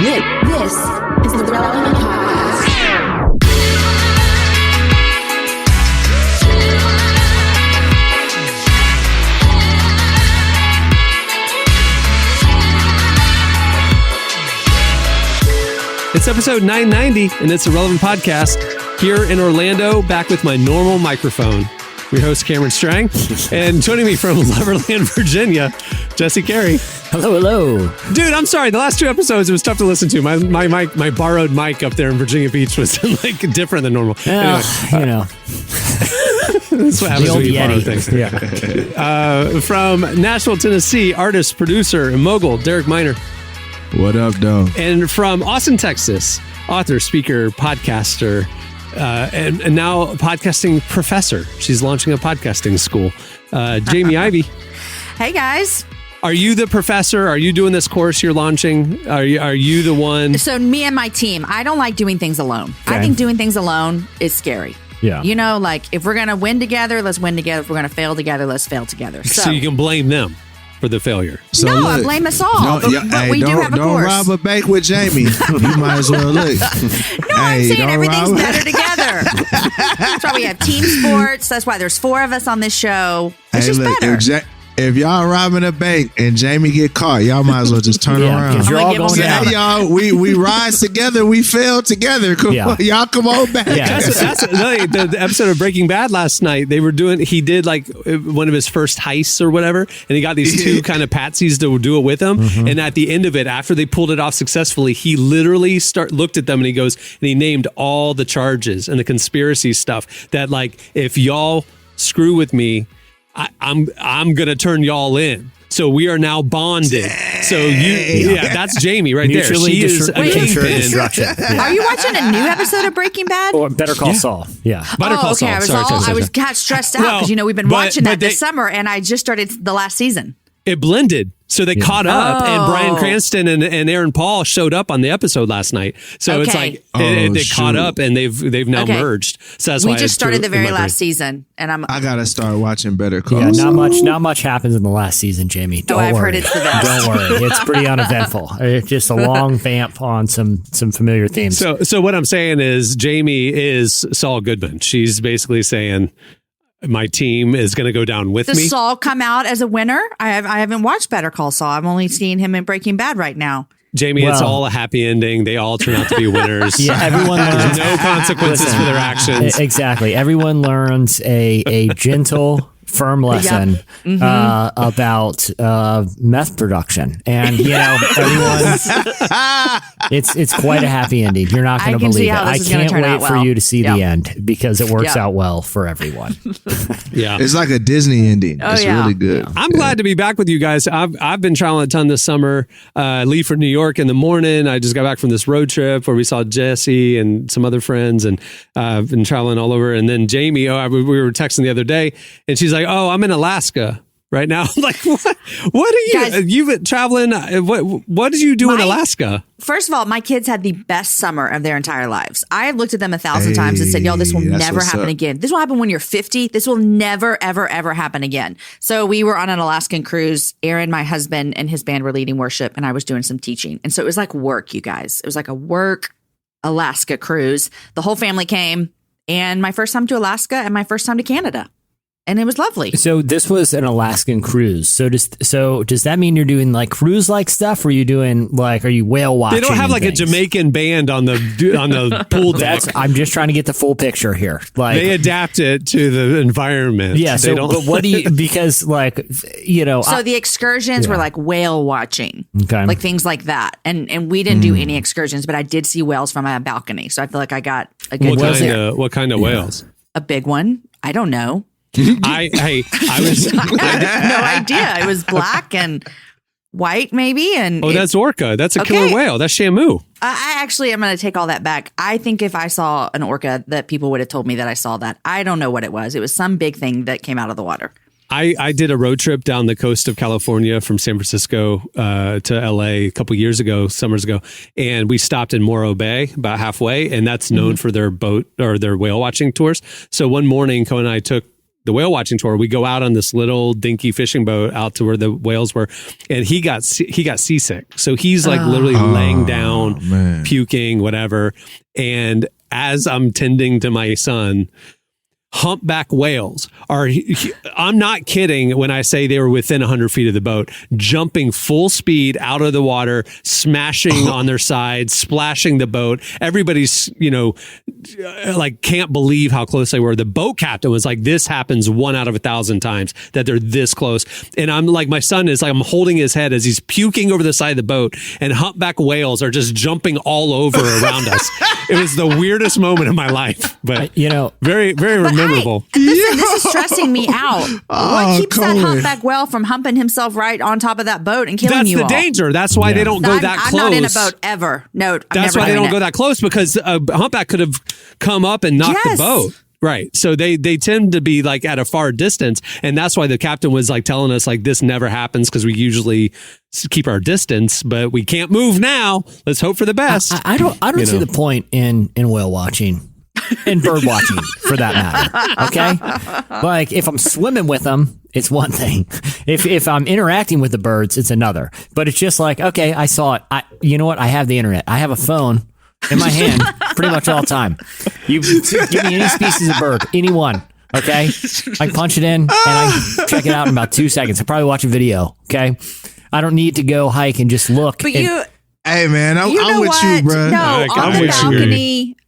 This is the Relevant Podcast. It's episode 990, and it's a Relevant Podcast here in Orlando, back with my normal microphone. Your host, Cameron Strang, and joining me from Loverland, Virginia, Jesse Carey. Hello. Dude, I'm sorry. The last two episodes, it was tough to listen to. My borrowed mic up there in Virginia Beach was like different than normal. Anyway, you know. That's what happens when you borrow things. Yeah. From Nashville, Tennessee, artist, producer, and mogul, Derek Miner. What up, though? And from Austin, Texas, author, speaker, podcaster, and now podcasting professor. She's launching a podcasting school. Jamie Ivey. Hey, guys. Are you the professor? Are you doing this course you're launching? Are you the one? So me and my team, I don't like doing things alone. Okay. I think doing things alone is scary. Yeah. You know, like if we're going to win together, let's win together. If we're going to fail together, let's fail together. So you can blame them for the failure. So no, I look, blame us all. But we do have a don't course. rob a bank with Jamie. You might as well look. No, I'm saying everything's better together. That's why we have team sports. That's why there's 4 of us on this show. It's just better. If y'all robbing a bank and Jamie get caught, y'all might as well just turn around. Because you're all going down. Hey, y'all, we rise together, we fail together. Come on, y'all come on back. Yeah. That's the episode of Breaking Bad last night. He did like one of his first heists or whatever, and he got these 2 kind of patsies to do it with him. Mm-hmm. And at the end of it, after they pulled it off successfully, he literally looked at them and he named all the charges and the conspiracy stuff that, like, if y'all screw with me, I'm gonna turn y'all in. So we are now bonded. So that's Jamie right there. She is a kingpin. Are you watching a new episode of Breaking Bad? Or Better Call Saul. Yeah. Better Call Saul. I got stressed out because we've been watching that this summer, and I just started the last season. It blended. So they caught up, and Bryan Cranston and Aaron Paul showed up on the episode last night. So it's like they caught up, and they've now merged. So that's why we just started the very last season, and I gotta start watching Better Call. Yeah, not much happens in the last season, Jamie. Don't worry. I've heard it's the best. Don't worry, it's pretty uneventful. It's just a long vamp on some familiar themes. So what I'm saying is, Jamie is Saul Goodman. She's basically saying, my team is going to go down with me. Does Saul come out as a winner? I haven't watched Better Call Saul. I'm only seeing him in Breaking Bad right now. Jamie, it's all a happy ending. They all turn out to be winners. Yeah, everyone learns. There's no consequences for their actions. Exactly. Everyone learns a gentle, firm lesson about meth production, and everyone's it's quite a happy ending. You're not going to believe it. I can't wait for you to see the end, because it works out well for everyone. Yeah, it's like a Disney ending. It's really good. I'm glad to be back with you guys. I've been traveling a ton this summer. Leave for New York in the morning. I just got back from this road trip where we saw Jesse and some other friends, and I've been traveling all over. And then Jamie, we were texting the other day, and she's like, "Oh, I'm in Alaska right now." I'm like, what? What are you? Guys, you've been traveling. What did you do in Alaska? First of all, my kids had the best summer of their entire lives. I have looked at them 1,000 times and said, "Yo, this will never happen again. This will happen when you're 50. This will never, ever, ever happen again." So we were on an Alaskan cruise. Aaron, my husband, and his band were leading worship, and I was doing some teaching. And so it was like work, you guys. It was like a work Alaska cruise. The whole family came, and my first time to Alaska and my first time to Canada. And it was lovely. So this was an Alaskan cruise. So does that mean you're doing like cruise-like stuff? Or are you doing are you whale watching? They don't have like a Jamaican band on the pool deck. I'm just trying to get the full picture here. Like, they adapt it to the environment. Yeah. So, but what do you? Because So the excursions were like whale watching, like things like that, and we didn't do any excursions, but I did see whales from my balcony. So I feel like I got a good. What kind of whales? A big one. I don't know. I had no idea. It was black and white, maybe. And that's orca. That's a killer whale. That's Shamu. I actually am going to take all that back. I think if I saw an orca, that people would have told me that I saw that. I don't know what it was. It was some big thing that came out of the water. I did a road trip down the coast of California from San Francisco to LA a couple years ago, summers ago, and we stopped in Morro Bay about halfway, and that's known for their boat or their whale watching tours. So one morning, Cohen and I took the whale watching tour, we go out on this little dinky fishing boat out to where the whales were, and he got seasick. So he's like literally laying down, puking, whatever. And as I'm tending to my son, humpback whales are, I'm not kidding when I say they were within 100 feet of the boat, jumping full speed out of the water, smashing on their sides, splashing the boat. Everybody's, like can't believe how close they were. The boat captain was like, this happens 1 out of 1,000 times that they're this close. And I'm like, my son is like, I'm holding his head as he's puking over the side of the boat, and humpback whales are just jumping all over around us. It was the weirdest moment of my life, but very, very memorable. Listen, this is stressing me out. What keeps that humpback whale from humping himself right on top of that boat and killing you all? That's the danger. That's why they don't go that close. I'm not in a boat ever. No, that's why they don't go that close, because a humpback could have come up and knocked the boat. Right. So they tend to be like at a far distance. And that's why the captain was like telling us like, this never happens, because we usually keep our distance, but we can't move now. Let's hope for the best. I don't see the point in whale watching. And bird watching, for that matter. Okay, like if I'm swimming with them, it's one thing. If I'm interacting with the birds, it's another. But it's just like, okay, I saw it. You know what? I have the internet. I have a phone in my hand pretty much all the time. You give me any species of bird, any one. Okay, I can punch it in and I can check it out in about 2 seconds. I probably watch a video. Okay, I don't need to go hike and just look. But hey man, I'm with you, bro. No,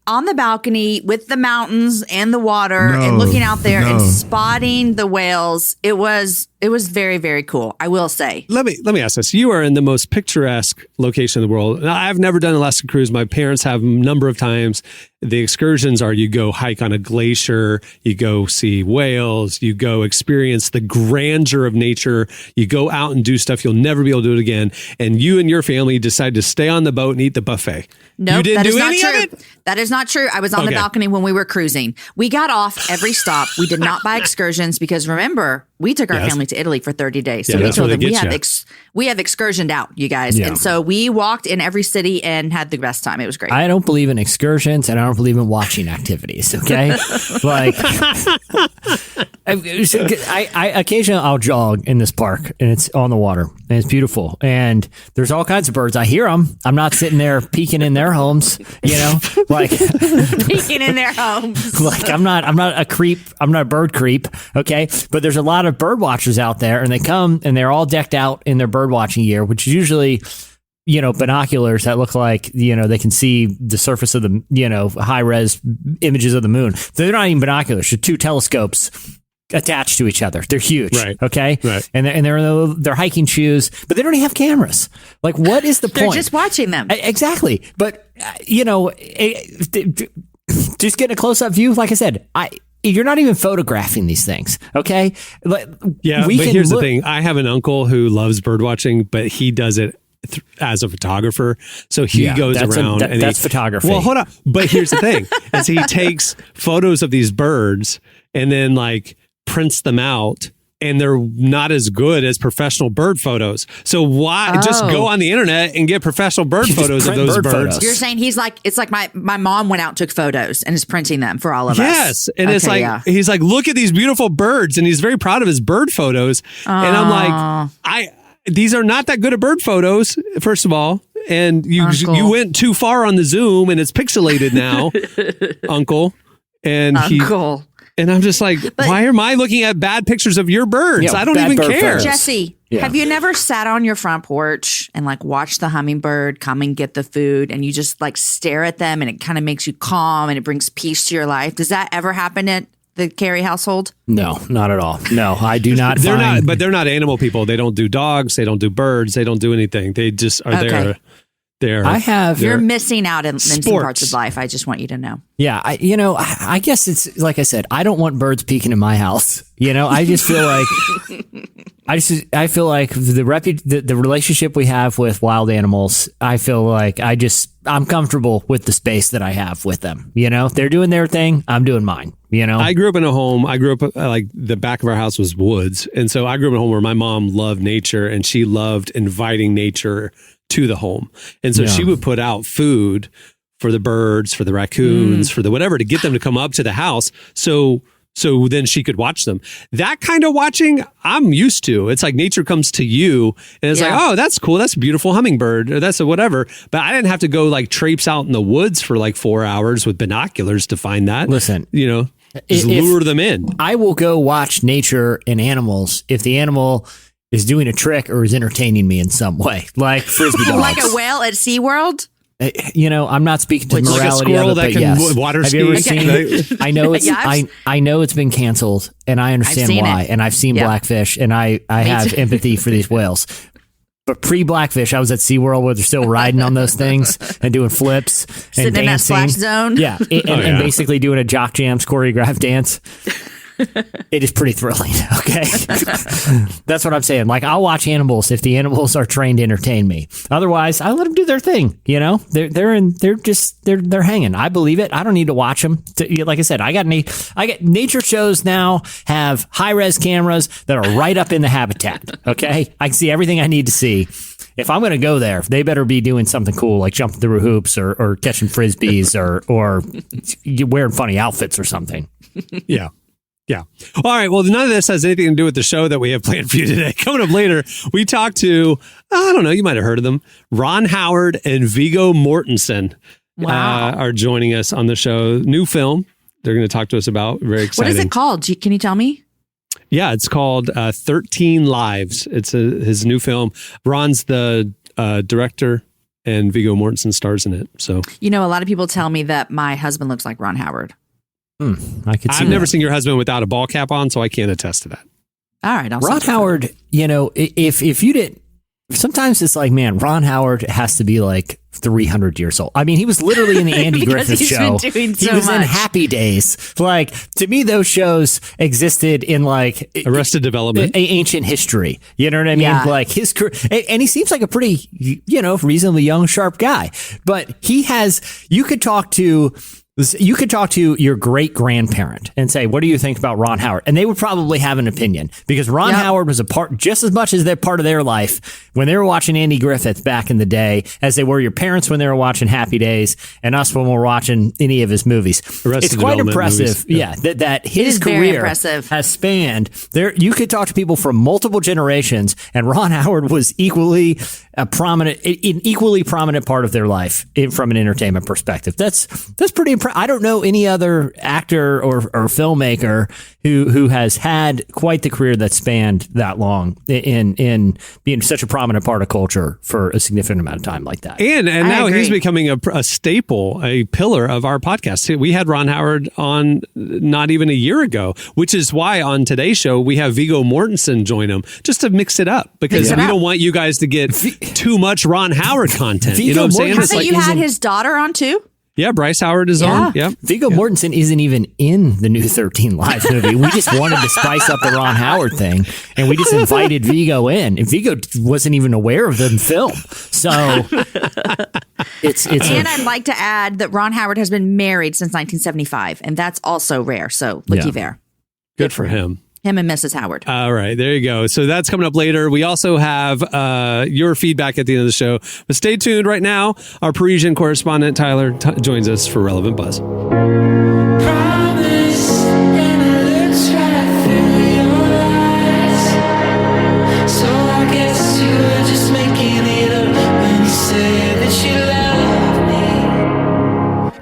on the balcony with the mountains and the water and looking out there and spotting the whales. It was very, very cool, I will say. Let me ask this. You are in the most picturesque location in the world. Now, I've never done an Alaska cruise. My parents have a number of times. The excursions are you go hike on a glacier, you go see whales, you go experience the grandeur of nature, you go out and do stuff you'll never be able to do it again. And you and your family decide to stay on the boat and eat the buffet. Nope, you didn't that is do not any true. of it? That is not true. I was on the balcony when we were cruising. We got off every stop. We did not buy excursions because remember, we took our family to Italy for 30 days. So we told them we have excursioned out, you guys. Yeah. And so we walked in every city and had the best time. It was great. I don't believe in excursions and I don't believe in watching activities. Okay. Like I occasionally I'll jog in this park and it's on the water and it's beautiful. And there's all kinds of birds. I hear them. I'm not sitting there peeking in their homes, like peeking in their homes. Like I'm not a creep. I'm not a bird creep. Okay. But there's a lot of bird watchers out there and they come and they're all decked out in their bird watching gear, which is usually, binoculars that look like, they can see the surface of the, high res images of the moon. They're not even binoculars. They're 2 telescopes attached to each other. They're huge. Right. Okay. Right. And they're hiking shoes, but they don't even have cameras. Like, what is the point? They're just watching them. Exactly. But, just getting a close up view. Like I said, you're not even photographing these things, okay? Yeah, but here's the thing. I have an uncle who loves bird watching, but he does it as a photographer. So he goes around and that's photography. Well, hold on. But here's the thing. Is he takes photos of these birds and then like prints them out. And they're not as good as professional bird photos. So why just go on the internet and get professional bird photos of those birds? You're saying it's like my mom went out and took photos and is printing them for all of us. Yes. And it's like, he's like, look at these beautiful birds. And he's very proud of his bird photos. And I'm like, these are not that good of bird photos, first of all. And you went too far on the zoom and it's pixelated now, Uncle. And Uncle. And I'm just like, why am I looking at bad pictures of your birds? I don't even care. Photos. Jesse, have you never sat on your front porch and like watched the hummingbird come and get the food and you just like stare at them and it kind of makes you calm and it brings peace to your life? Does that ever happen at the Carey household? No, not at all. No, I do not. But they're not animal people. They don't do dogs. They don't do birds. They don't do anything. They just are there. You're missing out in some parts of life. I just want you to know. Yeah, I guess it's like I said. I don't want birds peeking in my house. I just feel like I feel like the relationship we have with wild animals. I feel like I'm comfortable with the space that I have with them. They're doing their thing. I'm doing mine. I grew up in a home. I grew up like the back of our house was woods, and so I grew up in a home where my mom loved nature and she loved inviting nature to the home. And so she would put out food for the birds, for the raccoons, for the whatever, to get them to come up to the house. So so then she could watch them. That kind of watching, I'm used to. It's like nature comes to you, and it's like, oh, that's cool. That's a beautiful hummingbird, or that's a whatever. But I didn't have to go like traipse out in the woods for like 4 hours with binoculars to find that. Listen, just lure them in. I will go watch nature and animals if the animal is doing a trick or is entertaining me in some way, like frisbee dogs. Like a whale at SeaWorld? I'm not speaking to the like a morality squirrel of it, that but can yes. water Have you ever ski? seen? I know it's. I know it's been canceled, and I understand why. And I've seen Blackfish, and I have empathy for these whales. But pre-Blackfish, I was at SeaWorld where they're still riding on those things and doing flips and sitting dancing. in that splash zone. Yeah, and basically doing a jock jams choreographed dance. It is pretty thrilling. Okay, that's what I'm saying. Like, I'll watch animals if the animals are trained to entertain me. Otherwise, I let them do their thing. They're hanging. I believe it. I don't need to watch them. Like I said, I got nature shows now have high res cameras that are right up in the habitat. Okay, I can see everything I need to see. If I'm going to go there, they better be doing something cool, like jumping through hoops or catching frisbees or wearing funny outfits or something. Yeah. Yeah. All right. Well, none of this has anything to do with the show that we have planned for you today. Coming up later, we talked to, I don't know, you might have heard of them, Ron Howard and Viggo Mortensen are joining us on the show. New film they're going to talk to us about. Very exciting. What is it called? Can you tell me? Yeah, it's called 13 Lives. It's his new film. Ron's the director, and Viggo Mortensen stars in it. So, a lot of people tell me that my husband looks like Ron Howard. I've never seen your husband without a ball cap on, so I can't attest to that. All right. Ron Howard, if you didn't, sometimes it's like, man, Ron Howard has to be like 300 years old. I mean, he was literally in the Andy Griffith Show. He was in Happy Days. Like, to me, those shows existed in like Arrested Development, ancient history. You know what I mean? Yeah. Like his career, and he seems like a pretty, reasonably young, sharp guy. But you could talk to your great grandparent and say, what do you think about Ron Howard? And they would probably have an opinion, because Ron Howard was a part, just as much as they're part of their life when they were watching Andy Griffith back in the day, as they were your parents when they were watching Happy Days and us when we're watching any of his movies. It's quite impressive. That his career has spanned there. You could talk to people from multiple generations, and Ron Howard was an equally prominent part of their life from an entertainment perspective. That's pretty impressive. I don't know any other actor or filmmaker who has had quite the career that spanned that long in being such a prominent part of culture for a significant amount of time like that. And now he's becoming a staple, a pillar of our podcast. We had Ron Howard on not even a year ago, which is why on today's show we have Viggo Mortensen join him, just to mix it up, because we don't want you guys to get too much Ron Howard content. You know what I'm saying? I thought you had his daughter on too? Yeah, Bryce Howard is on. Yeah. Viggo Mortensen isn't even in the new 13 Lives movie. We just wanted to spice up the Ron Howard thing, and we just invited Viggo in. And Viggo wasn't even aware of the film. So And I'd like to add that Ron Howard has been married since 1975, and that's also rare. So looky there. Good for him. Him and Mrs. Howard. All right, there you go. So that's coming up later. We also have your feedback at the end of the show. But stay tuned right now. Our Parisian correspondent, Tyler, joins us for Relevant Buzz.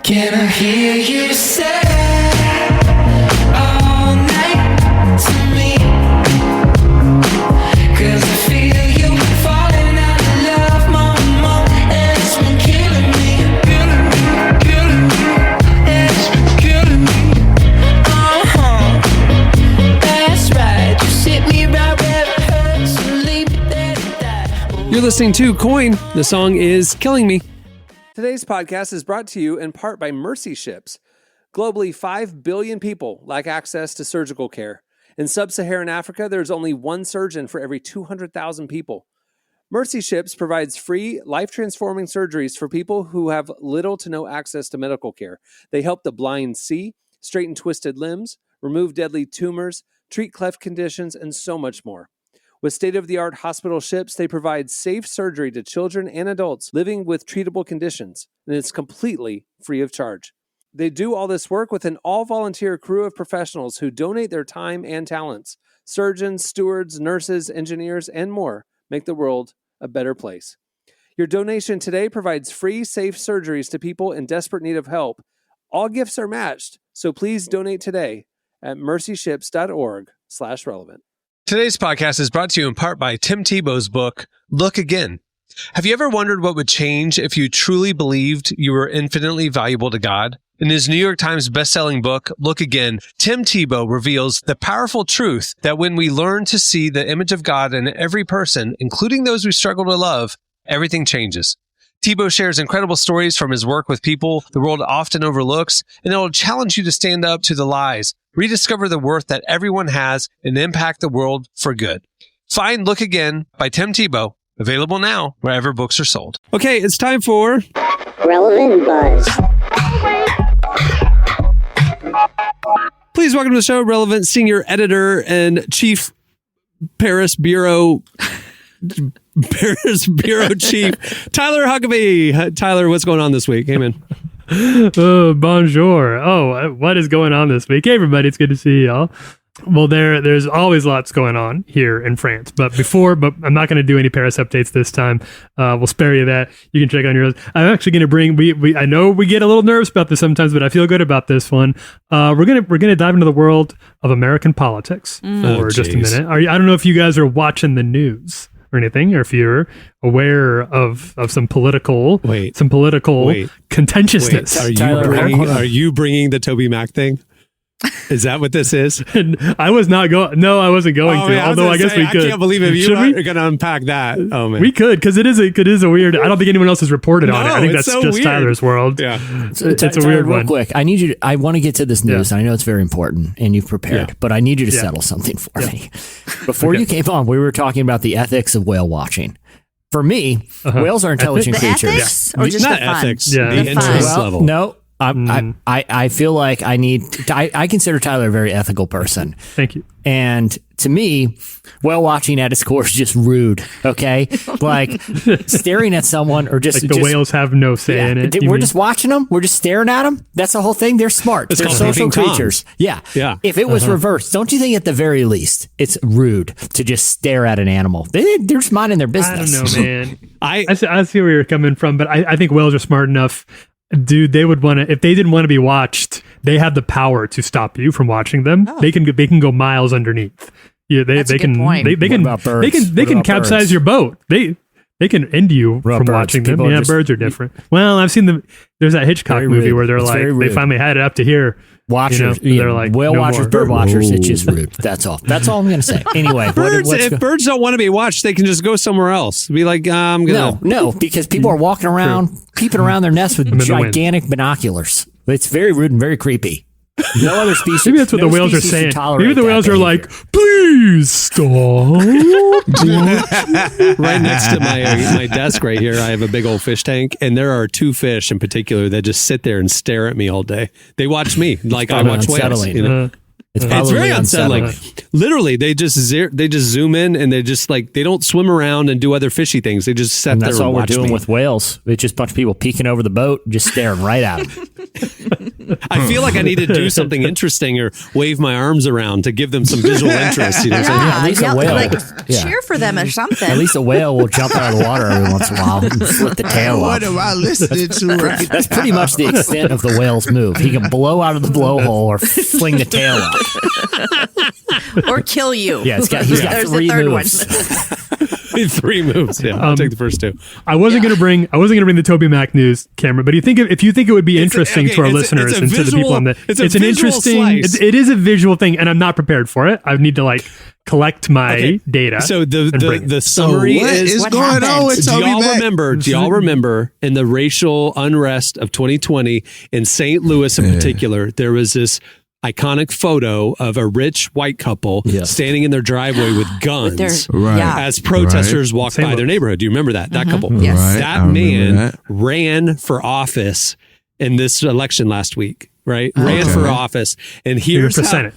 Can I hear you say You're listening to Coin. The song is Killing Me. Today's podcast is brought to you in part by Mercy Ships. Globally, 5 billion people lack access to surgical care. In sub-Saharan Africa, there's only one surgeon for every 200,000 people. Mercy Ships provides free, life-transforming surgeries for people who have little to no access to medical care. They help the blind see, straighten twisted limbs, remove deadly tumors, treat cleft conditions, and so much more. With state-of-the-art hospital ships, they provide safe surgery to children and adults living with treatable conditions, and it's completely free of charge. They do all this work with an all-volunteer crew of professionals who donate their time and talents. Surgeons, stewards, nurses, engineers, and more make the world a better place. Your donation today provides free, safe surgeries to people in desperate need of help. All gifts are matched, so please donate today at mercyships.org/relevant. Today's podcast is brought to you in part by Tim Tebow's book, Look Again. Have you ever wondered what would change if you truly believed you were infinitely valuable to God? In his New York Times bestselling book, Look Again, Tim Tebow reveals the powerful truth that when we learn to see the image of God in every person, including those we struggle to love, everything changes. Tebow shares incredible stories from his work with people the world often overlooks, and it will challenge you to stand up to the lies, rediscover the worth that everyone has, and impact the world for good. Find Look Again by Tim Tebow, available now wherever books are sold. Okay, it's time for Relevant Buzz. Please welcome to the show, Relevant Senior Editor and Chief Paris Bureau Chief, Tyler Huckabee. Tyler, what's going on this week? Hey, man. Bonjour. What is going on this week? Hey, everybody. It's good to see y'all. Well, there's always lots going on here in France. But I'm not going to do any Paris updates this time. We'll spare you that. You can check on yours. I'm actually going to bring. I know we get a little nervous about this sometimes, but I feel good about this one. We're gonna dive into the world of American politics for just a minute. I don't know if you guys are watching the contentiousness, or if you're aware of some political contentiousness. Are you bringing the TobyMac thing? Is that what this is? And I was not going. No, I wasn't going to. Man, although I guess we could. I can't believe if you are going to unpack that. Oh man, we could, because it is a weird. I don't think anyone else has reported on it. I think that's so just weird. Tyler's world. Yeah, it's a weird one. Real quick, I want to get to this news. Yeah. I know it's very important, and you've prepared, but I need you to settle something for me. Before you came on, we were talking about the ethics of whale watching. For me, whales are intelligent creatures. Ethics or just not the fun? ethics. The interest level. No. I feel like I consider Tyler a very ethical person. Thank you. And to me, whale watching at its core is just rude. Okay, like staring at someone or just the whales have no say in it. We're just watching them. We're just staring at them. That's the whole thing. They're smart. They're social creatures. Yeah. If it was reversed, don't you think at the very least it's rude to just stare at an animal? They're just minding their business. I don't know, man. I see where you're coming from, but I think whales are smart enough. Dude, they would want to, if they didn't want to be watched, they have the power to stop you from watching them. They can go miles underneath. Yeah, they can capsize your boat. They can end you from watching them. Yeah, birds are different. Well, I've seen there's that Hitchcock movie where they're they finally had it up to here. Watchers, they're like whale watchers, bird watchers. It's just rude. That's all. That's all I'm going to say. Anyway, if birds don't want to be watched, they can just go somewhere else. Be like, I'm gonna. No, because people are walking around, peeping around their nests with gigantic binoculars. It's very rude and very creepy. No other species. Maybe that's what the whales are saying. Maybe the whales are like, please stop. Right next to my desk right here, I have a big old fish tank, and there are two fish in particular that just sit there and stare at me all day. They watch me like I watch whales. It's very unsettling. Literally, they just zoom in and they just they don't swim around and do other fishy things. They just sit there and watch me. That's all we're doing with whales. It's just a bunch of people peeking over the boat, just staring right at them. I feel like I need to do something interesting or wave my arms around to give them some visual interest. You know what I'm saying? At least a whale. Cheer for them or something. At least a whale will jump out of the water every once in a while and flip the tail up. What am I listening to? That's pretty much the extent of the whale's move. He can blow out of the blowhole or fling the tail up. Or kill you. Yeah, he's got There's three the third moves. One. 3 moves. Yeah, I'll take the first 2. I wasn't gonna bring the TobyMac news, Cameron. But if you think it would be interesting to our listeners and to the people on it's an interesting. It is a visual thing, and I'm not prepared for it. I need to collect my data. So the summary is going on with TobyMac? Do y'all remember in the racial unrest of 2020 in St. Louis in particular, there was this iconic photo of a rich white couple standing in their driveway with guns as protesters walked by their neighborhood. Do you remember that couple? Yes. Right, that man ran for office in this election last week, right? Ran for office. And here's how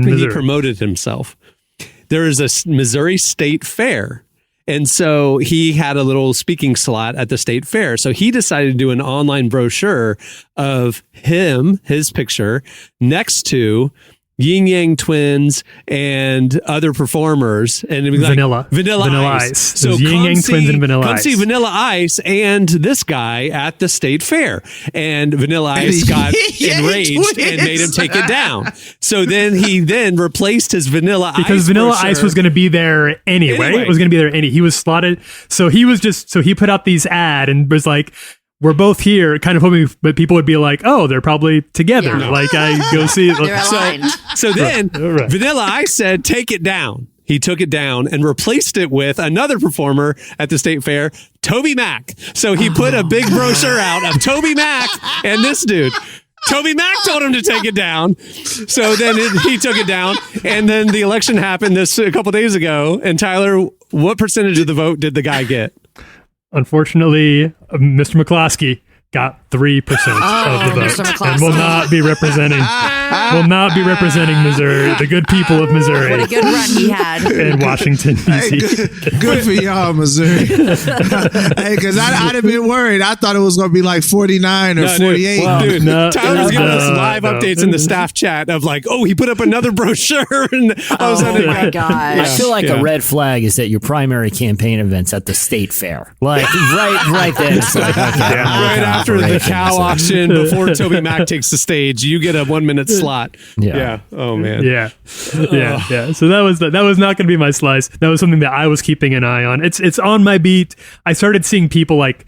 he promoted himself. There is a Missouri State Fair. And so he had a little speaking slot at the state fair. So he decided to do an online brochure of his picture next to Yin Yang Twins and other performers, and it was Vanilla Ice. So Yin Yang Twins and Vanilla come Ice. see Vanilla Ice and this guy at the state fair, and Vanilla Ice got enraged and made him take it down. So then he replaced his Vanilla Ice because Vanilla brochure. Ice was going to be there anyway. It was going to be there he was slotted. So he put out these ad and was like, we're both here, kind of hoping, but people would be like, "Oh, they're probably together." Yeah. Like I go see. They're aligned. So then Right. Vanilla Ice said, "Take it down." He took it down and replaced it with another performer at the state fair, TobyMac. So he put a big brochure out of TobyMac and this dude. TobyMac told him to take it down. So then he took it down. And then the election happened a couple days ago. And Tyler, what percentage of the vote did the guy get? Unfortunately, Mr. McCloskey got 3% of the vote Mr. McCloskey. and will not be representing Missouri, the good people of Missouri. What a good run he had. In Washington, D.C. Good for y'all, Missouri. Hey, because I'd have been worried. I thought it was going to be like 49 or 48. Dude, Tyler's giving us live no. updates in the staff chat of like, oh, he put up another brochure. And all of a sudden, Oh my gosh. I feel like a red flag is that your primary campaign event's at the state fair. Like right then. It's like, okay, right after the cow auction, before TobyMac takes the stage, you get a 1 minute slot. Yeah. Oh man. Yeah. So that was not going to be my slice. That was something that I was keeping an eye on. It's on my beat. I started seeing people like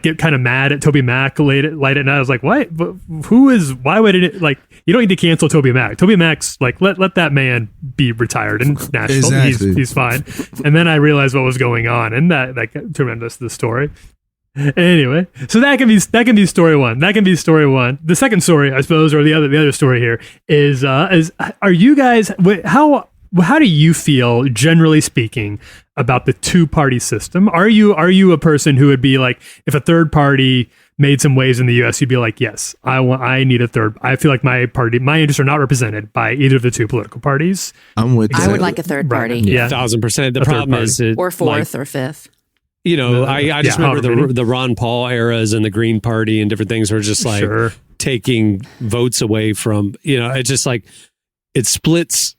get kind of mad at TobyMac late at night. I was like, what? Why would it, like, you don't need to cancel TobyMac. TobyMac's like, let that man be retired in Nashville. Exactly. He's fine. And then I realized what was going on, and that turned into the story. Anyway, so that can be story one. That can be story one. The second story, I suppose, or the other story here is are you guys, how do you feel, generally speaking, about the two-party system? Are you a person who would be like, if a third party made some waves in the U.S., you'd be like, yes, I need a third. I feel like my interests are not represented by either of the two political parties. I'm with I that. would like a third party. Yeah. 1,000%. The A third problem is it, Or fourth or fifth. you know, I just remember however many. the Ron Paul eras and the Green Party and different things were just like Sure. taking votes away from, you know, it's just like it splits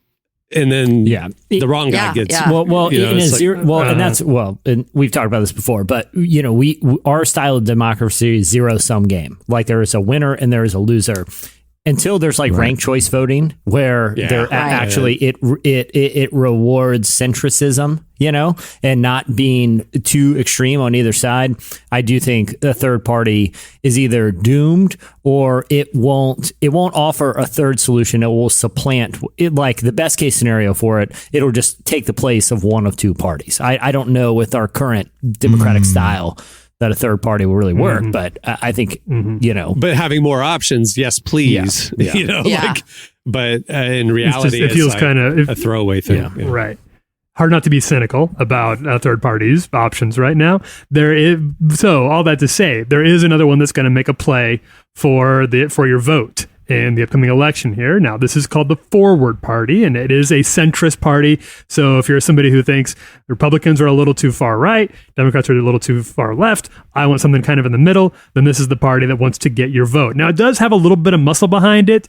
and then the wrong guy gets. Yeah. Well, you know, in a it's like, zero, and that's and we've talked about this before, but you know, our style of democracy is zero sum game. Like there is a winner and there is a loser. Until there's like ranked choice voting, where actually it rewards centricism, you know, and not being too extreme on either side. I do think the third party is either doomed or it won't offer a third solution. It will supplant it. Like the best case scenario for it, it'll just take the place of one of two parties. I don't know with our current democratic style that a third party will really work, but I think, you know. But having more options, yes, please. Yeah. You know, like, but in reality, it feels like kind of a throwaway thing. Yeah. Right. Hard not to be cynical about third parties' options right now. So all that to say, there is another one that's going to make a play for your vote in the upcoming election here. Now, this is called the Forward Party, and it is a centrist party. So if you're somebody who thinks Republicans are a little too far right, Democrats are a little too far left, I want something kind of in the middle, then this is the party that wants to get your vote. Now, it does have a little bit of muscle behind it.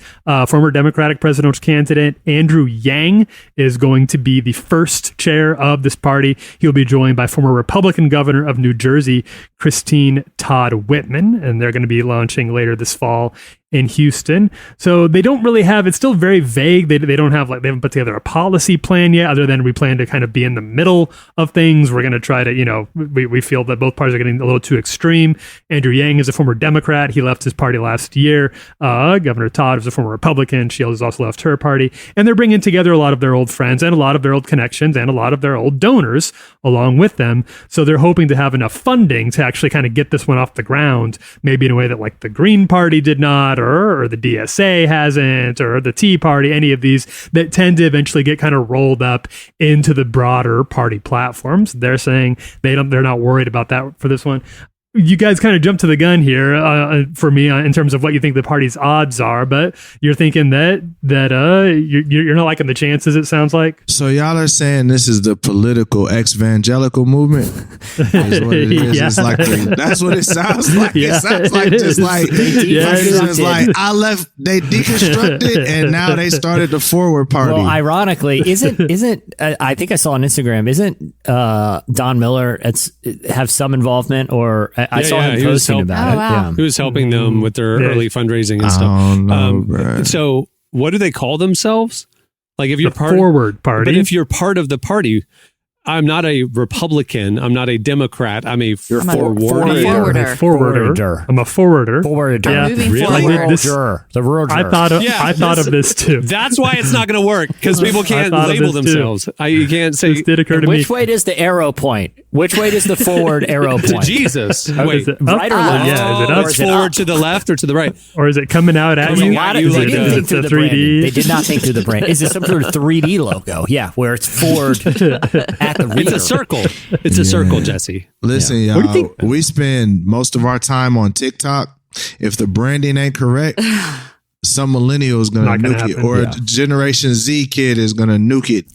Former Democratic presidential candidate Andrew Yang is going to be the first chair of this party. He'll be joined by former Republican governor of New Jersey, Christine Todd Whitman, and they're going to be launching later this fall in Houston. So they don't really have, it's still very vague. They haven't put together a policy plan yet, other than we plan to kind of be in the middle of things. We're going to try to, you know, we feel that both parties are getting a little too extreme. Andrew Yang is a former Democrat. He left his party last year. Governor Todd was a former Republican. She has also left her party. And they're bringing together a lot of their old friends and a lot of their old connections and a lot of their old donors along with them. So they're hoping to have enough funding to actually kind of get this one off the ground, maybe in a way that like the Green Party did not, or the DSA hasn't, or the Tea Party, any of these that tend to eventually get kind of rolled up into the broader party platforms. They're saying they're not worried about that for this one. you guys kind of jumped to the gun here for me in terms of what you think the party's odds are, but you're thinking that you're not liking the chances, it sounds like. So y'all are saying this is the political evangelical movement? Is what it is. Yeah. It's like that's what it sounds like. Yeah, it sounds like it just is. like it's just like I left. They deconstructed and now they started the forward party. Well, ironically, isn't I think I saw on Instagram, isn't Don Miller have some involvement, or I saw him he was posting about it. wow. Yeah. He was helping them with their Yeah. early fundraising and I stuff. don't know, bro. So what do they call themselves? Like if you're The forward party. but if you're part of the party, I'm not a Republican. I'm not a Democrat. I'm a I'm a forwarder. forwarder. I'm a forwarder. Forwarder. Yeah. Moving Really? forward. Like this- The rural I thought of this too. That's why it's not going to work because people can't thought of label this too. themselves. You can't say This did occur to me. Which way does the arrow point? Which way does the forward arrow to point? Jesus. Oh, Wait, is it right or up? left? Yeah, is it oh, up? it's forward to the left or to the right? Or is it coming out at Coming you? out. They You like didn't the- think through the 3D. branding. They did not think through the brand. Is it some sort of 3D logo? Yeah, where it's forward at the rear. It's a circle. It's a circle, Jesse. Listen, What do you y'all, think? we spend most of our time on TikTok. If the branding ain't correct, some millennial is going Not to gonna nuke it, happen. or Yeah. a Generation Z kid is going to nuke it.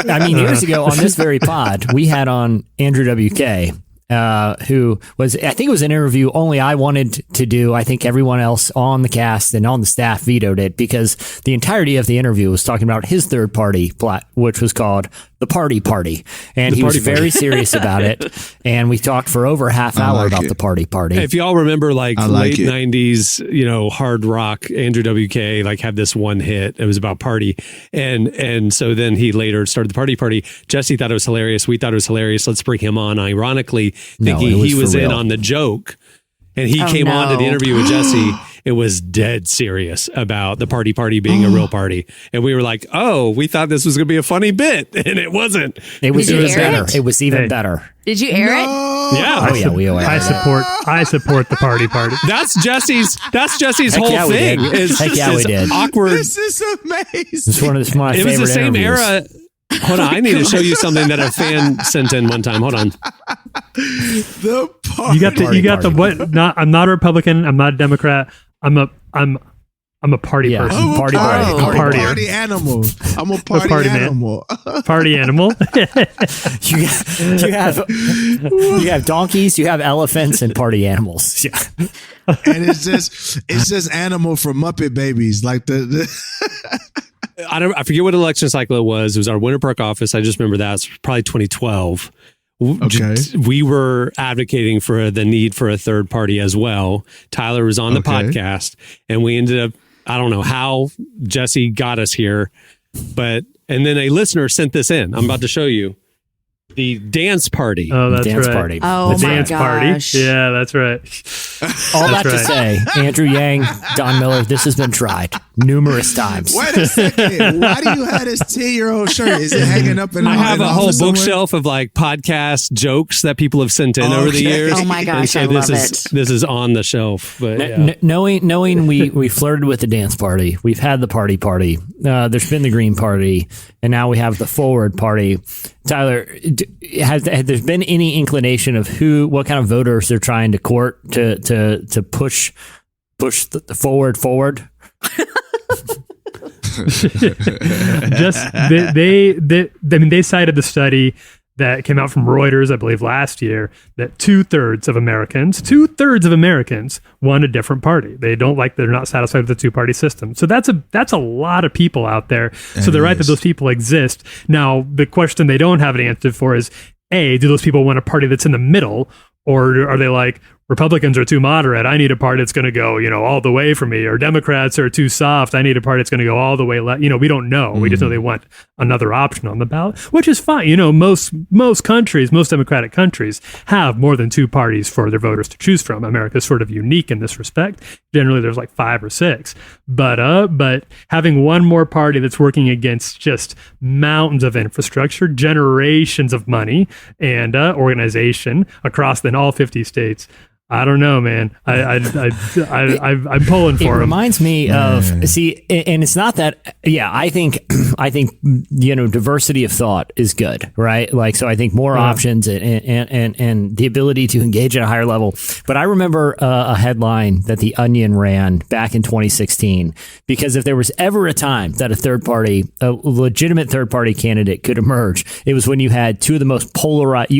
I mean, years ago on this very pod, we had on Andrew WK, who was, I think it was an interview only I wanted to do. I think everyone else on the cast and on the staff vetoed it because the entirety of the interview was talking about his third party plot, which was called The Party Party. And he was very serious about it. And we talked for over a half hour like about it. the Party Party. If y'all remember, like I like late it. '90s, hard rock, Andrew WK like had this one hit. It was about party, and so then he later started the Party. Jesse thought it was hilarious. We thought it was hilarious. Let's bring him on. Ironically, thinking it was he for was in real. on the joke, and he Oh, came on to the no. interview with Jesse. It was dead serious about the Party being a real party, and we were like, "Oh, we thought this was going to be a funny bit, and it wasn't." It was Did you even air better. it? It was even Hey. better. Did you air it? Yeah, Oh, yeah, we are. I support the party. That's Jesse's Heck whole yeah, we thing. did. Is Heck yeah, we is did. awkward. This is amazing. It's one of my It favorite was the same interviews. era. Hold on, I need to show you something that a fan sent in one time. Hold on. The party. You got the what? Not. I'm not a Republican. I'm not a Democrat. I'm a party Yeah. person. I'm a Party party, party. I'm a Partier. party animal. I'm a party, party man. animal. Party animal. You have donkeys, you have elephants, and party animals. Yeah. And it's just animal from Muppet Babies. Like the I forget what election cycle it was. It was our Winter Park office. I just remember that. It's probably 2012. Okay. We were advocating for the need for a third party as well. Tyler was on the Okay. podcast, and we ended up, I don't know how Jesse got us here, and then a listener sent this in. I'm about to show you. The dance party. Oh, that's Dance right. party. Oh, The my dance gosh. party. Yeah, that's right. All that That's to say, Andrew Yang, Don Miller, this has been tried numerous times. Wait a second. Why do you have this 10-year-old shirt? Is it hanging up in I have in a the whole office somewhere? bookshelf of like podcast jokes that people have sent in over the Okay. years. Oh my gosh, And so I this love is it. this is on the shelf. But yeah. Knowing we flirted with the dance party, we've had the party. There's been the green party, and now we have the forward party. Tyler, has there been any inclination of what kind of voters they're trying to court to push the forward? Just they cited the study that came out from Reuters, I believe, last year, that 2/3 of Americans want a different party. They're not satisfied with the two-party system. So that's a lot of people out there. So they're right that those people exist. Now, the question they don't have an answer for is, A, do those people want a party that's in the middle, or are they like, Republicans are too moderate, I need a party that's going to go, all the way for me, or Democrats are too soft, I need a party that's going to go all the way left. We don't know. We just know they want another option on the ballot, which is fine. Most countries, most democratic countries have more than two parties for their voters to choose from. America's sort of unique in this respect. Generally, there's like 5 or 6. But having one more party that's working against just mountains of infrastructure, generations of money, and organization across then all 50 states, I don't know, man. I'm pulling It for him. reminds me of and it's not that. Yeah, I think diversity of thought is good, right? Like, so I think more options and the ability to engage at a higher level. But I remember a headline that The Onion ran back in 2016, because if there was ever a time that a legitimate third party candidate could emerge, it was when you had two of the most polarized.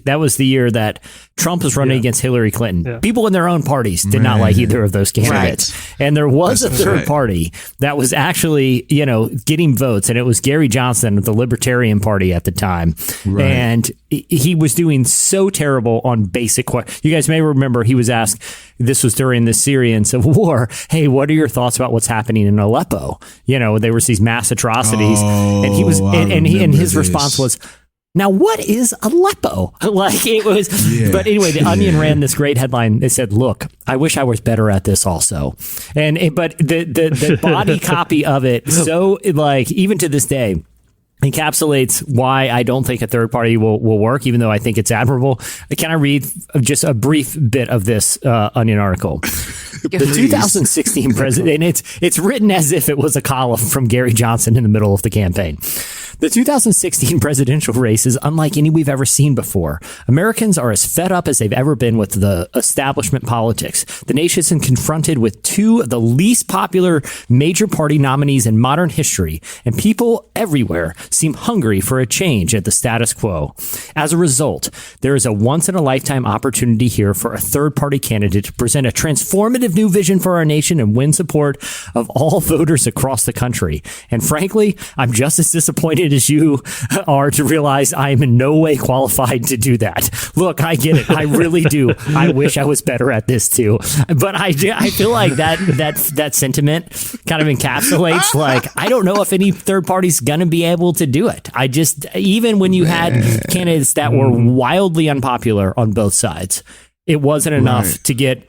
That was the year that Trump was running against Hillary Clinton. Yeah. People in their own parties did not like either of those candidates. Right. And there was a third party that was actually, getting votes, and it was Gary Johnson of the Libertarian Party at the time. Right. And he was doing so terrible on basic questions. You guys may remember he was asked, this was during the Syrian civil war, hey, what are your thoughts about what's happening in Aleppo? There was these mass atrocities. And he was, and his response was, now, what is Aleppo? Like, it was, but anyway, The Onion ran this great headline. They said, look, I wish I was better at this also. But the body copy of it, so like, even to this day, encapsulates why I don't think a third party will work, even though I think it's admirable. Can I read just a brief bit of this Onion article? The 2016 president, and it's written as if it was a column from Gary Johnson in the middle of the campaign. The 2016 presidential race is unlike any we've ever seen before. Americans are as fed up as they've ever been with the establishment politics. The nation is confronted with two of the least popular major party nominees in modern history, and people everywhere seem hungry for a change at the status quo. As a result, there is a once-in-a-lifetime opportunity here for a third-party candidate to present a transformative new vision for our nation and win support of all voters across the country. And frankly, I'm just as disappointed as you are to realize I am in no way qualified to do that. Look, I get it. I really do. I wish I was better at this too. But I feel like that sentiment kind of encapsulates, like, I don't know if any third party's going to be able to do it. Even when you had candidates that were wildly unpopular on both sides, it wasn't enough to get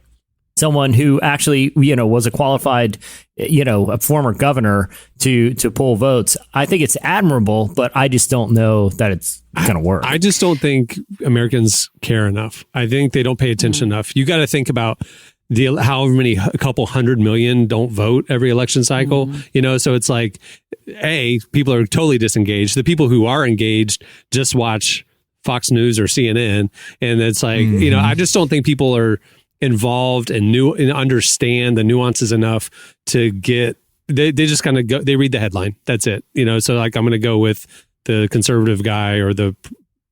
someone who actually, was a qualified, a former governor to pull votes. I think it's admirable, but I just don't know that it's going to work. I just don't think Americans care enough. I think they don't pay attention enough. You got to think about however many, a couple 100 million don't vote every election cycle, so it's like, people are totally disengaged. The people who are engaged just watch Fox News or CNN. And it's like, I just don't think people are involved and understand the nuances enough to get, they just kind of go, they read the headline. That's it. So like, I'm going to go with the conservative guy or the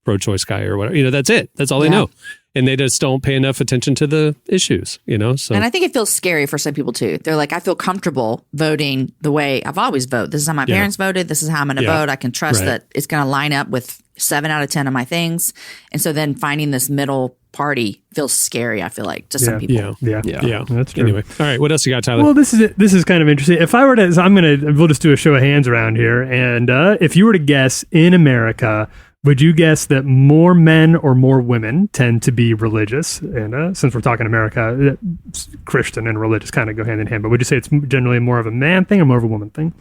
pro-choice guy or whatever, that's it. That's all they know. And they just don't pay enough attention to the issues, so. And I think it feels scary for some people too. They're like, I feel comfortable voting the way I've always voted. This is how my parents voted. This is how I'm going to vote. I can trust that it's going to line up with 7 out of 10 of my things. And so then finding this middle party feels scary, I feel like, to some people. Yeah. That's true. Anyway, all right, what else you got, Tyler? Well, this is kind of interesting. If I were to, we'll just do a show of hands around here. And if you were to guess in America, would you guess that more men or more women tend to be religious? And since we're talking America, Christian and religious kind of go hand in hand. But would you say it's generally more of a man thing or more of a woman thing?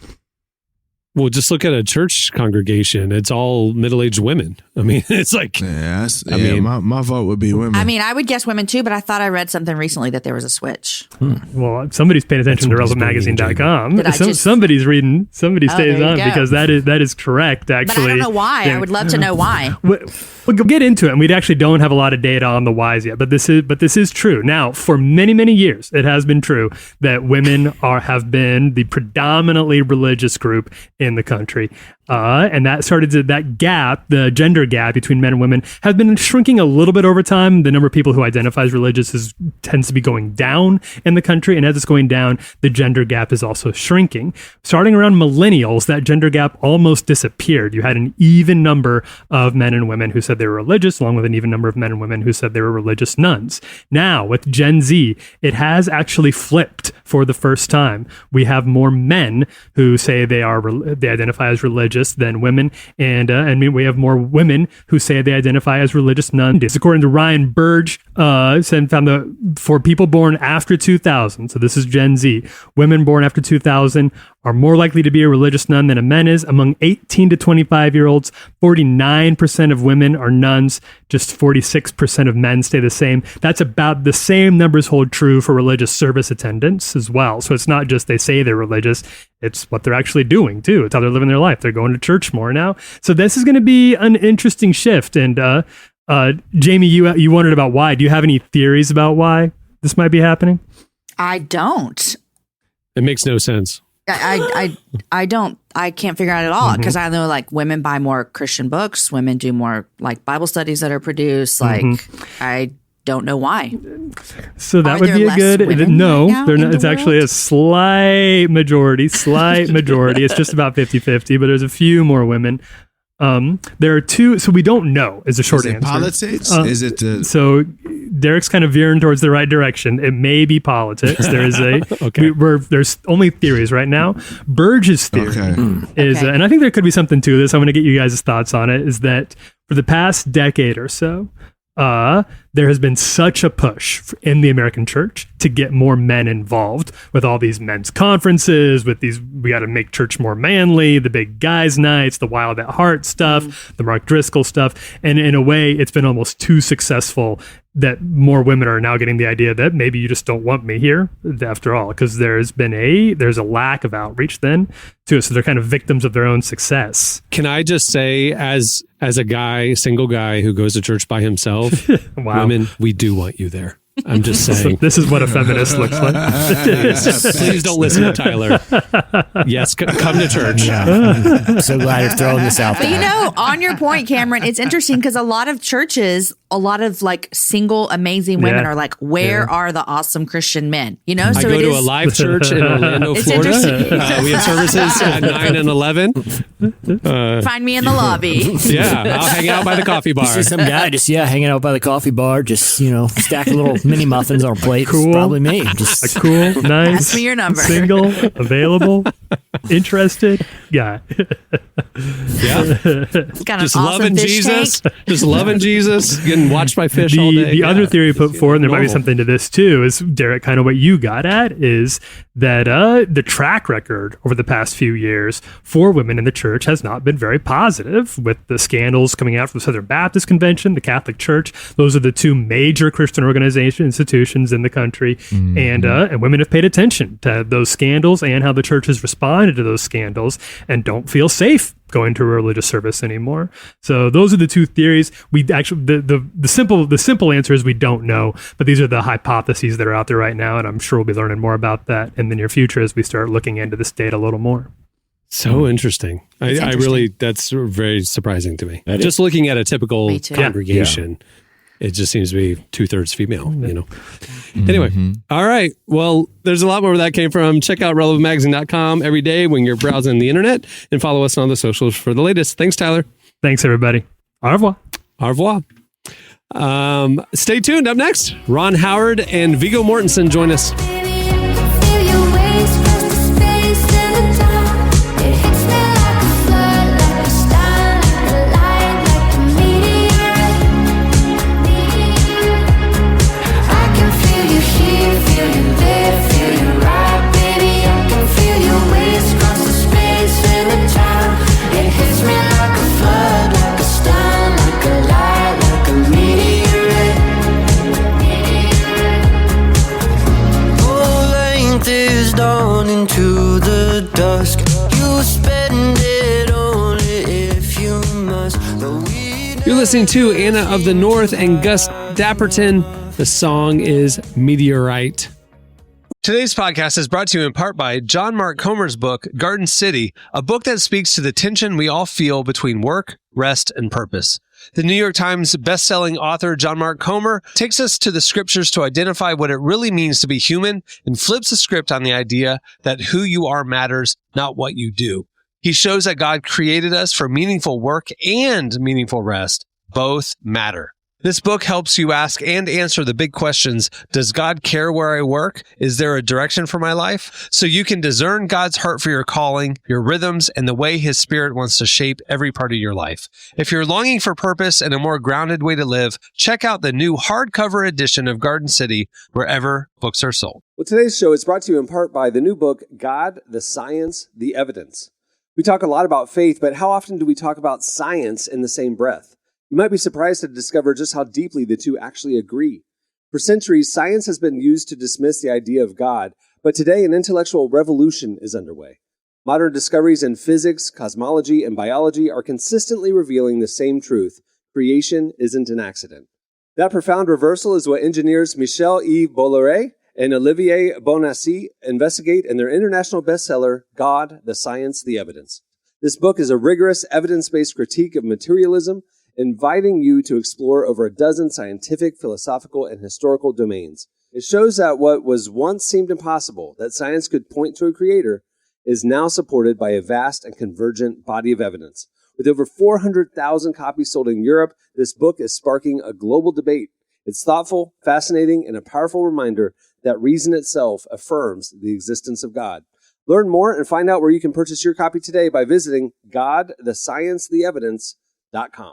Well, just look at a church congregation. It's all middle-aged women. I mean, it's like... my vote would be women. I mean, I would guess women too, but I thought I read something recently that there was a switch. Well, somebody's paying attention to relevantmagazine.com. Somebody's reading. Somebody stays on because that is correct, actually. But I don't know why. I would love to know why. We'll get into it, and we actually don't have a lot of data on the whys yet, but this is true. Now, for many, many years, it has been true that women have been the predominantly religious group in the country. And that gap, the gender gap between men and women, has been shrinking a little bit over time. The number of people who identify as religious tends to be going down in the country. And as it's going down, the gender gap is also shrinking. Starting around millennials, that gender gap almost disappeared. You had an even number of men and women who said they were religious, along with an even number of men and women who said they were religious nuns. Now, with Gen Z, it has actually flipped for the first time. We have more men who say they identify as religious than women, and we have more women who say they identify as religious nuns. According to Ryan Burge, found that for people born after 2000, so this is Gen Z, women born after 2000 are more likely to be a religious nun than a man is. Among 18 to 25-year-olds, 49% of women are nuns. Just 46% of men stay the same. That's about the same numbers hold true for religious service attendance as well. So it's not just they say they're religious, it's what they're actually doing too. It's how they're living their life. They're going to church more now. So this is going to be an interesting shift. And Jamie, you wondered about why. Do you have any theories about why this might be happening? I don't. It makes no sense. I don't. I can't figure out at all because I know like women buy more Christian books. Women do more like Bible studies that are produced. Like I don't know why. So that would be a good. No, right they're not. It's actually a slight majority. It's just about 50-50, but there's a few more women. There are two, so we don't know is the short answer. Politics? Is it so Derek's kind of veering towards the right direction. It may be politics. There is there's only theories right now. Burge's theory is, and I think there could be something to this. I'm going to get you guys' thoughts on it, is that for the past decade or so, there has been such a push in the American church to get more men involved with all these men's conferences, with these, we got to make church more manly, the big guys nights, the Wild at Heart stuff, the Mark Driscoll stuff. And in a way, it's been almost too successful that more women are now getting the idea that maybe you just don't want me here after all, because there's a lack of outreach then to it. So they're kind of victims of their own success. Can I just say, as a guy, single guy who goes to church by himself, wow. Women, we do want you there. I'm just saying. This is what a feminist looks like. Please don't listen to Tyler. Yes, come to church. I'm so glad you're throwing this out there. But you know, on your point, Cameron, it's interesting because a lot of churches, a lot of like single amazing women are like, where are the awesome Christian men? You know, so I go to a live church in Orlando, Florida. We have services at 9 and 11. Find me in the lobby. Yeah, I'll hang out by the coffee bar. See some guy just hanging out by the coffee bar, just stack a little mini muffins on a plate. Cool. It's probably me. Just a cool, nice, ask me your number. Single, available, interested guy. Yeah, Got just an loving awesome fish Jesus, tank. just loving Jesus, getting watched by fish all day. The other theory put forward, and there might be normal. something to this too, is Derek, kind of what you got at, is that the track record over the past few years for women in the church has not been very positive, with the scandals coming out from the Southern Baptist Convention, the Catholic Church. Those are the two major Christian institutions in the country, and women have paid attention to those scandals and how the church has responded to those scandals, and don't feel safe going to a religious service anymore. So those are the two theories. We actually, the simple answer is we don't know, but these are the hypotheses that are out there right now, and I'm sure we'll be learning more about that in the near future as we start looking into this data a little more. So interesting. I really, that's very surprising to me. That just looking at a typical Me too. congregation, it just seems to be 2/3 female, Anyway, all right. Well, there's a lot more where that came from. Check out relevantmagazine.com every day when you're browsing the internet, and follow us on the socials for the latest. Thanks, Tyler. Thanks, everybody. Au revoir. Au revoir. Stay tuned. Up next, Ron Howard and Viggo Mortensen join us. Down into the dusk. You spend it only if you must. You're listening to Anna of the North and Gus Dapperton. The song is Meteorite. Today's podcast is brought to you in part by John Mark Comer's book, Garden City, a book that speaks to the tension we all feel between work, rest, and purpose. The New York Times bestselling author John Mark Comer takes us to the scriptures to identify what it really means to be human, and flips the script on the idea that who you are matters, not what you do. He shows that God created us for meaningful work and meaningful rest. Both matter. This book helps you ask and answer the big questions. Does God care where I work? Is there a direction for my life? So you can discern God's heart for your calling, your rhythms, and the way His Spirit wants to shape every part of your life. If you're longing for purpose and a more grounded way to live, check out the new hardcover edition of Garden City wherever books are sold. Well, today's show is brought to you in part by the new book, God, the Science, the Evidence. We talk a lot about faith, but how often do we talk about science in the same breath? You might be surprised to discover just how deeply the two actually agree. For centuries, science has been used to dismiss the idea of God, but today an intellectual revolution is underway. Modern discoveries in physics, cosmology, and biology are consistently revealing the same truth: creation isn't an accident. That profound reversal is what engineers Michel-Yves Bolloré and Olivier Bonassi investigate in their international bestseller, God, the Science, the Evidence. This book is a rigorous, evidence-based critique of materialism, inviting you to explore over a dozen scientific, philosophical, and historical domains. It shows that what was once seemed impossible, that science could point to a creator, is now supported by a vast and convergent body of evidence. With over 400,000 copies sold in Europe, this book is sparking a global debate. It's thoughtful, fascinating, and a powerful reminder that reason itself affirms the existence of God. Learn more and find out where you can purchase your copy today by visiting godthesciencetheevidence.com.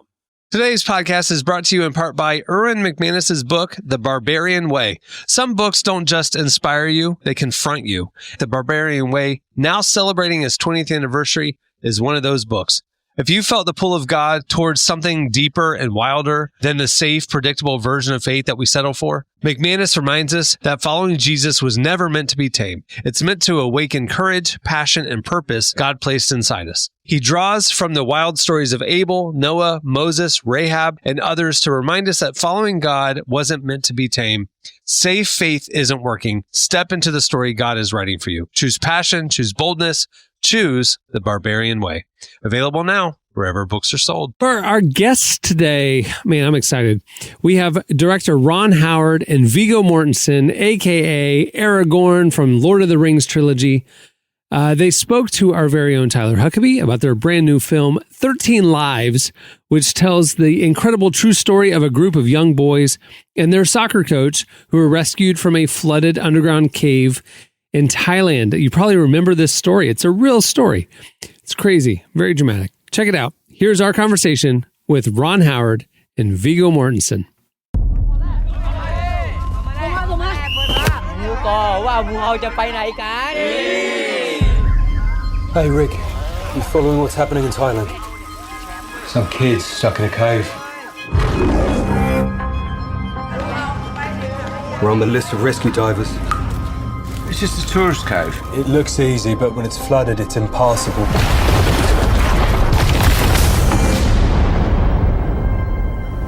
Today's podcast is brought to you in part by Erwin McManus's book, The Barbarian Way. Some books don't just inspire you, they confront you. The Barbarian Way, now celebrating its 20th anniversary, is one of those books. If you felt the pull of God towards something deeper and wilder than the safe, predictable version of faith that we settle for, McManus reminds us that following Jesus was never meant to be tame. It's meant to awaken courage, passion, and purpose God placed inside us. He draws from the wild stories of Abel, Noah, Moses, Rahab, and others to remind us that following God wasn't meant to be tame. Safe faith isn't working. Step into the story God is writing for you. Choose passion, choose boldness, choose the Barbarian Way. Available now wherever books are sold. For our guests today, man, I'm excited. We have director Ron Howard and Viggo Mortensen, a.k.a. Aragorn from Lord of the Rings trilogy. They spoke to our very own Tyler Huckabee about their brand new film, 13 Lives, which tells the incredible true story of a group of young boys and their soccer coach who were rescued from a flooded underground cave in Thailand. You probably remember this story. It's a real story. It's crazy, very dramatic. Check it out. Here's our conversation with Ron Howard and Viggo Mortensen. Hey Rick, you following what's happening in Thailand? Some kids stuck in a cave. We're on the list of rescue divers. It's just a tourist cave. It looks easy, but when it's flooded, it's impassable.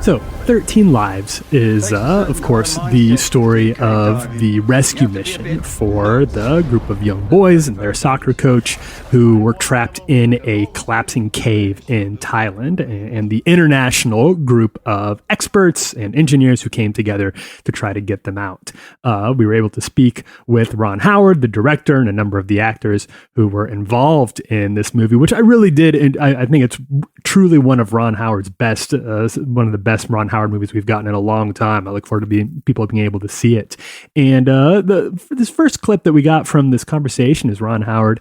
So, 13 Lives is, of course, the story of the rescue mission for the group of young boys and their soccer coach who were trapped in a collapsing cave in Thailand, and the international group of experts and engineers who came together to try to get them out. We were able to speak with Ron Howard, the director, and a number of the actors who were involved in this movie, which I really did. And I think it's truly one of Ron Howard's best, one of the best Ron Howard movies we've gotten in a long time. I look forward to people being able to see it. And this first clip that we got from this conversation is Ron Howard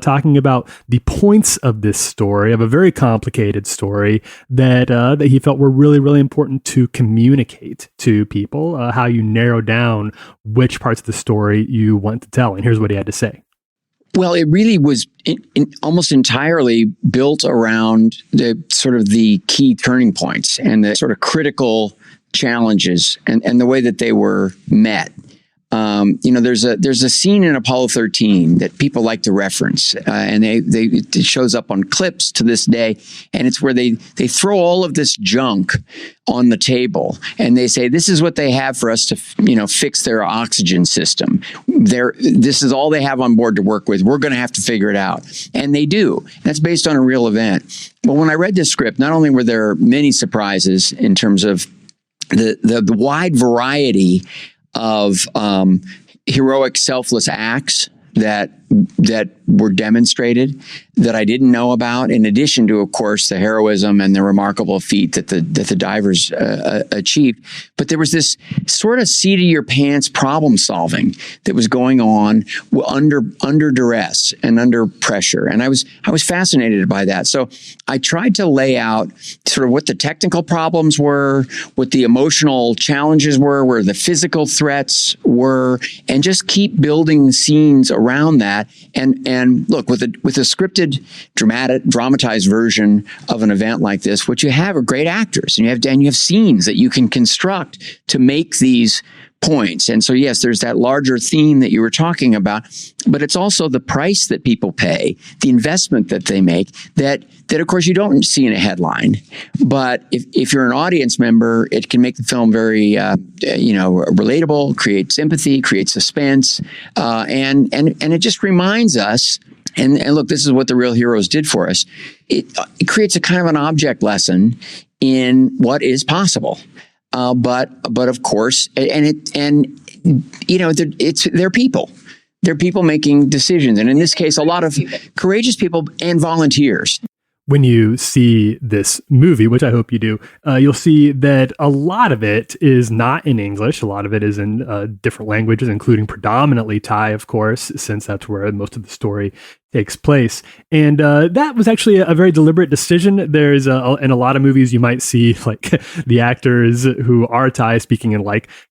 talking about the points of this story, of a very complicated story that he felt were really, really important to communicate to people, how you narrow down which parts of the story you want to tell. And here's what he had to say. Well, it really was almost entirely built around the sort of the key turning points and the sort of critical challenges and the way that they were met. There's a scene in Apollo 13 that people like to reference, and it shows up on clips to this day, and it's where they throw all of this junk on the table, and they say this is what they have for us to fix their oxygen system. This is all they have on board to work with. We're going to have to figure it out, and they do. That's based on a real event. But when I read this script, not only were there many surprises in terms of the wide variety of heroic, selfless acts that that were demonstrated that I didn't know about, in addition to, of course, the heroism and the remarkable feat that the divers achieved. But there was this sort of seat of your pants problem solving that was going on under duress and under pressure, and I was fascinated by that. So I tried to lay out sort of what the technical problems were, what the emotional challenges were, where the physical threats were, and just keep building scenes around that. And look, with a scripted, dramatized version of an event like this, what you have are great actors, and you have scenes that you can construct to make these points. And so, yes, there's that larger theme that you were talking about, but it's also the price that people pay, the investment that they make, that of course you don't see in a headline. But if you're an audience member, it can make the film very, relatable, create sympathy, create suspense, and it just reminds us. And look, this is what the real heroes did for us. It creates a kind of an object lesson in what is possible. But of course, they're people. They're people making decisions, and in this case, a lot of courageous people and volunteers. When you see this movie, which I hope you do, you'll see that a lot of it is not in English. A lot of it is in different languages, including predominantly Thai, of course, since that's where most of the story takes place. And that was actually a very deliberate decision. There's in a lot of movies, you might see like the actors who are Thai speaking in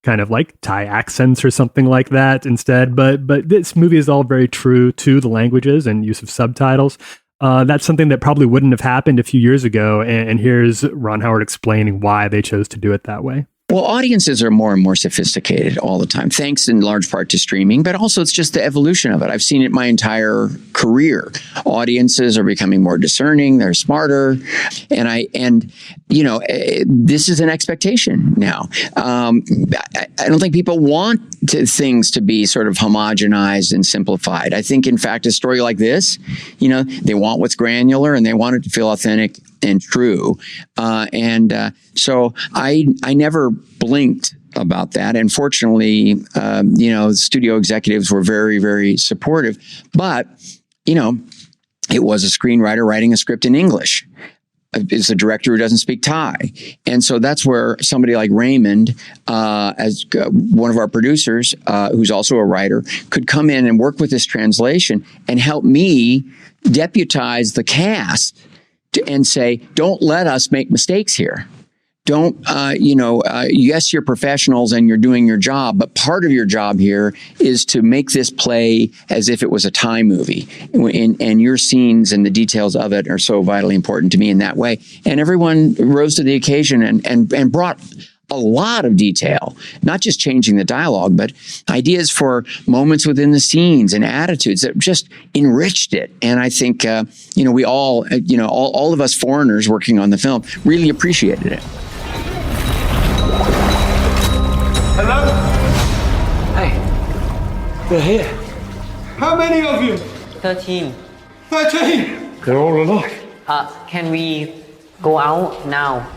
kind of like Thai accents or something like that instead. But this movie is all very true to the languages and use of subtitles. That's something that probably wouldn't have happened a few years ago. And here's Ron Howard explaining why they chose to do it that way. Well, audiences are more and more sophisticated all the time, thanks in large part to streaming, but also it's just the evolution of it. I've seen it my entire career. Audiences are becoming more discerning, they're smarter, and this is an expectation now. I don't think people want things to be sort of homogenized and simplified. I think, in fact, a story like this, they want what's granular and they want it to feel authentic and true. So I never blinked about that. And fortunately, the studio executives were very, very supportive. But, it was a screenwriter writing a script in English. It's a director who doesn't speak Thai. And so that's where somebody like Raymond, as one of our producers, who's also a writer, could come in and work with this translation and help me deputize the cast and say, don't let us make mistakes here. Don't, yes, you're professionals and you're doing your job, but part of your job here is to make this play as if it was a Thai movie. And your scenes and the details of it are so vitally important to me in that way. And everyone rose to the occasion and brought a lot of detail, not just changing the dialogue, but ideas for moments within the scenes and attitudes that just enriched it. And I think, we all, all of us foreigners working on the film really appreciated it. Hello? Hey. They're here. How many of you? 13. 13? They're all alive. Can we go out now?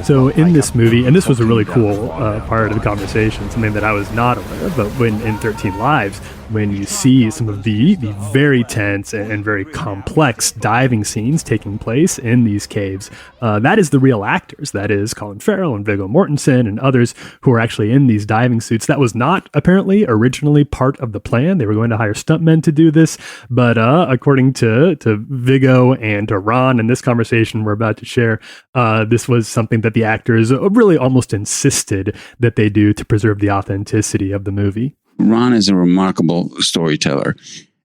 So in this movie, and this was a really cool part of the conversation, something that I was not aware of, but when in 13 Lives, when you see some of the very tense and very complex diving scenes taking place in these caves, that is the real actors. That is Colin Farrell and Viggo Mortensen and others who are actually in these diving suits. That was not apparently originally part of the plan. They were going to hire stuntmen to do this, but according to Viggo and to Ron in this conversation we're about to share, this was something that the actors really almost insisted that they do to preserve the authenticity of the movie. Ron is a remarkable storyteller.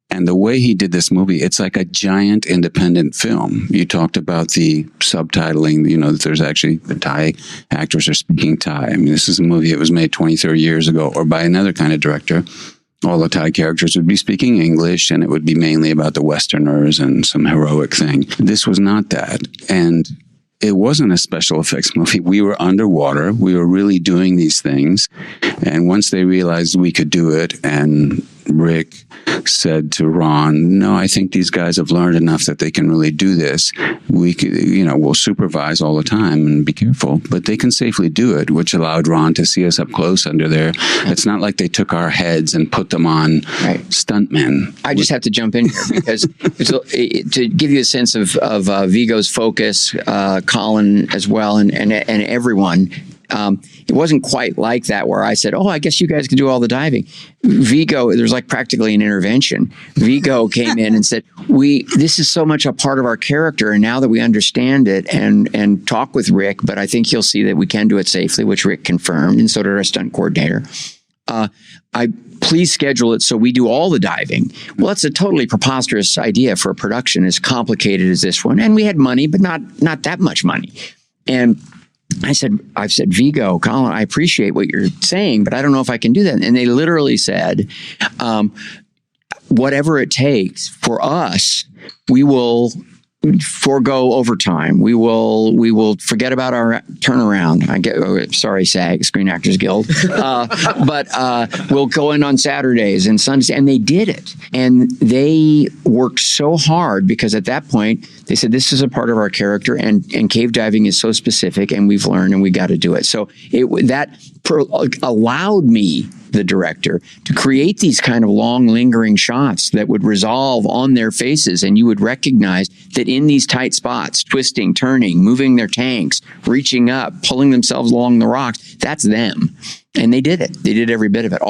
And the way he did this movie, it's like a giant independent film. You talked about the subtitling, that there's actually the Thai actors are speaking Thai. I mean, this is a movie that was made 20, 30 years ago, or by another kind of director. All the Thai characters would be speaking English, and it would be mainly about the Westerners and some heroic thing. This was not that. And it wasn't a special effects movie. We were underwater. We were really doing these things. And once they realized we could do it and Rick said to Ron, no, I think these guys have learned enough that they can really do this. We could, we'll supervise all the time and be careful, but they can safely do it, which allowed Ron to see us up close under there. It's not like they took our heads and put them on stuntmen. I just have to jump in here because to give you a sense of Viggo's focus, Colin as well, and everyone. It wasn't quite like that where I said, oh, I guess you guys can do all the diving. Viggo, there's like practically an intervention. Viggo came in and said, this is so much a part of our character. And now that we understand it and talk with Rick, but I think you'll see that we can do it safely, which Rick confirmed. And so did our stunt coordinator. Please schedule it so we do all the diving. Well, that's a totally preposterous idea for a production as complicated as this one. And we had money, but not that much money. And I've said, Viggo, Colin, I appreciate what you're saying, but I don't know if I can do that. And they literally said, whatever it takes for us, we will forego overtime. We will forget about our turnaround. Sorry, SAG, Screen Actors Guild, but we'll go in on Saturdays and Sundays, and they did it. And they worked so hard because at that point they said this is a part of our character, and cave diving is so specific, and we've learned, and we got to do it. So that allowed me, the director, to create these kind of long lingering shots that would resolve on their faces, and you would recognize that in these tight spots, twisting, turning, moving their tanks, reaching up, pulling themselves along the rocks, that's them. And they did it. They did every bit of it.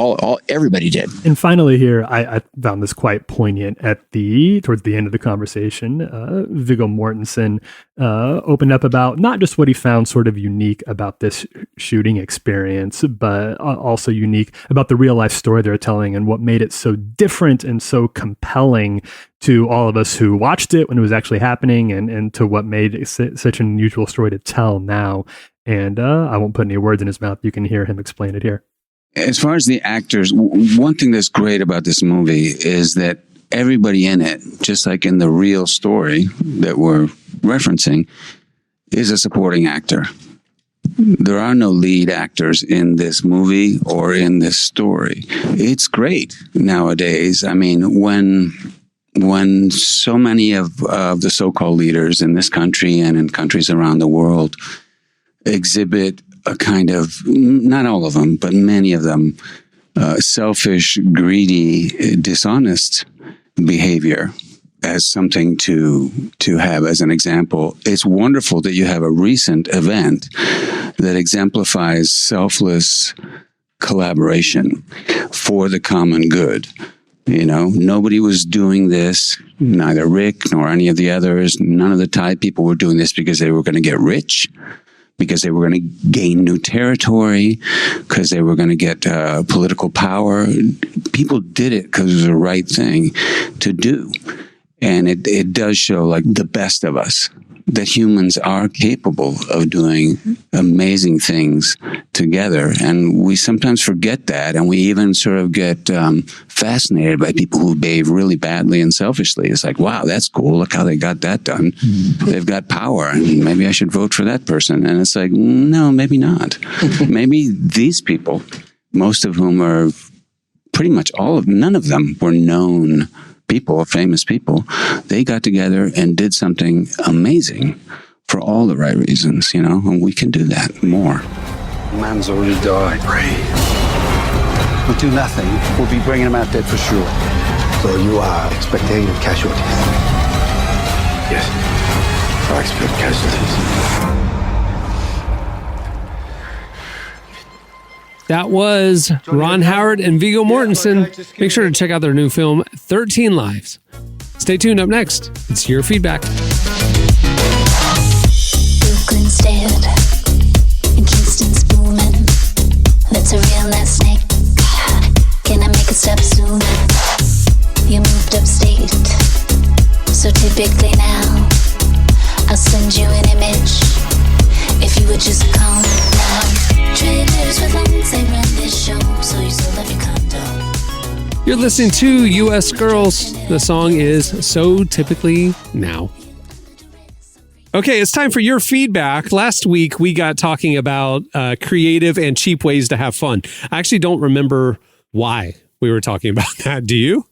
Everybody did. And finally here, I found this quite poignant towards the end of the conversation. Viggo Mortensen opened up about not just what he found sort of unique about this shooting experience, but also unique about the real life story they're telling and what made it so different and so compelling to all of us who watched it when it was actually happening, and to what made it such an unusual story to tell now. And I won't put any words in his mouth. You can hear him explain it here. As far as the actors, one thing that's great about this movie is that everybody in it, just like in the real story that we're referencing, is a supporting actor. There are no lead actors in this movie or in this story. It's great nowadays. I mean, when so many of the so-called leaders in this country and in countries around the world exhibit a kind of, not all of them, but many of them, selfish, greedy, dishonest behavior as something to have as an example. It's wonderful that you have a recent event that exemplifies selfless collaboration for the common good. Nobody was doing this, neither Rick nor any of the others. None of the Thai people were doing this because they were going to get rich, because they were going to gain new territory, because they were going to get political power. People did it because it was the right thing to do. And it does show, like, the best of us, that humans are capable of doing amazing things together. And we sometimes forget that, and we even sort of get fascinated by people who behave really badly and selfishly. It's like, wow, that's cool. Look how they got that done. They've got power, and maybe I should vote for that person. And it's like, no, maybe not. Maybe these people, most of whom are pretty much none of them were known people, famous people, they got together and did something amazing for all the right reasons, and we can do that more. Man's already died. We'll do nothing. We'll be bringing him out dead for sure. So you are expecting casualties? Yes. I expect casualties. That was Ron Howard and Viggo Mortensen. Make sure to check out their new film, 13 Lives. Stay tuned. Up next, it's your feedback. Brooklyn's dead, and Kingston's booming. Let's a real last snake. Can I make a step soon? You moved upstate, so typically now I'll send you an image. If you would just calm down. Traders with lungs, they run this show, so you still love your condo. You're listening to U.S. Girls. The song is So Typically Now. Okay, it's time for your feedback. Last week, we got talking about creative and cheap ways to have fun. I actually don't remember why We were talking about that. Do you?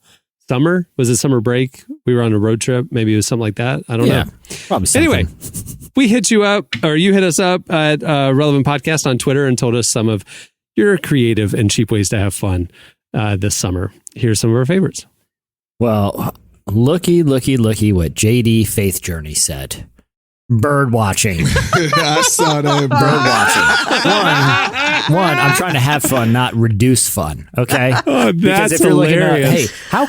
Summer? Was it summer break? We were on a road trip. Maybe it was something like that. I don't know. Probably something. Anyway, we hit you up, or you hit us up at Relevant Podcast on Twitter and told us some of your creative and cheap ways to have fun this summer. Here's some of our favorites. Well, looky what JD Faith Journey said. Bird watching. I saw that. Bird watching. One, I'm trying to have fun, not reduce fun. Okay. Oh, that's because if you're hilarious. looking at, hey, how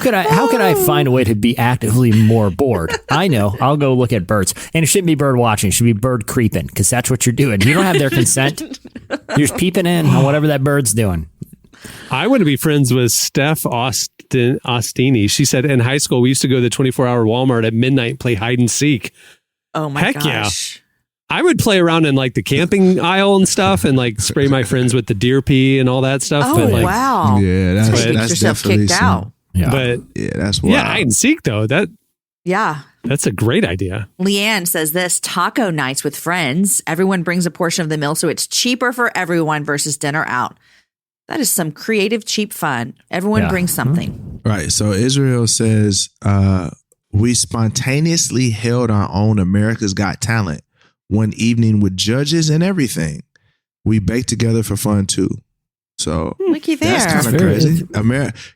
could I find a way to be actively more bored? I know. I'll go look at birds, and it shouldn't be bird watching. It should be bird creeping, because that's what you're doing. You don't have their consent. You're just peeping in on whatever that bird's doing. I want to be friends with Steph Ostini. She said in high school we used to go to the 24-hour Walmart at midnight and play hide and seek. Oh my Heck gosh. Yeah. I would play around in like the camping aisle and stuff and like spray my friends with the deer pee and all that stuff. Oh, but like, wow. Yeah, That's that's yourself definitely kicked out. Yeah. But yeah, that's wild. yeah, hide and seek though. Yeah. That's a great idea. Leanne says this: taco nights with friends. Everyone brings a portion of the meal, so it's cheaper for everyone versus dinner out. That is some creative, cheap fun. Everyone brings something. Right. So Israel says, we spontaneously held our own America's Got Talent one evening with judges and everything. We baked together for fun too. So looky there. That's kind of crazy.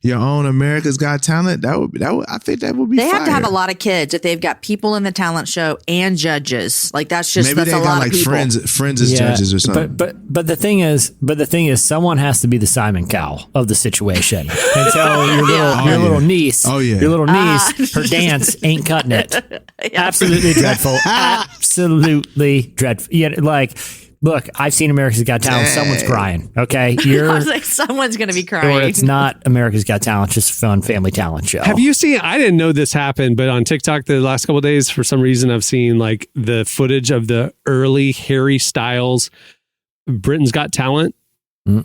Your own America's Got Talent. That would I think that would be. They have to have a fire. lot of kids if they've got people in the talent show and judges. Like that's just Maybe that's they a got lot like of people. friends as judges or something. But the thing is, someone has to be the Simon Cowell of the situation. And so your little niece, your little niece, her dance ain't cutting it. Absolutely dreadful. Absolutely dreadful. Yeah, like. Look, I've seen America's Got Talent. Someone's crying. Okay, I was like, someone's going to be crying. Or it's not America's Got Talent, just a fun family talent show. Have you seen? I didn't know this happened, but on TikTok the last couple of days, for some reason, I've seen like the footage of the early Harry Styles Britain's Got Talent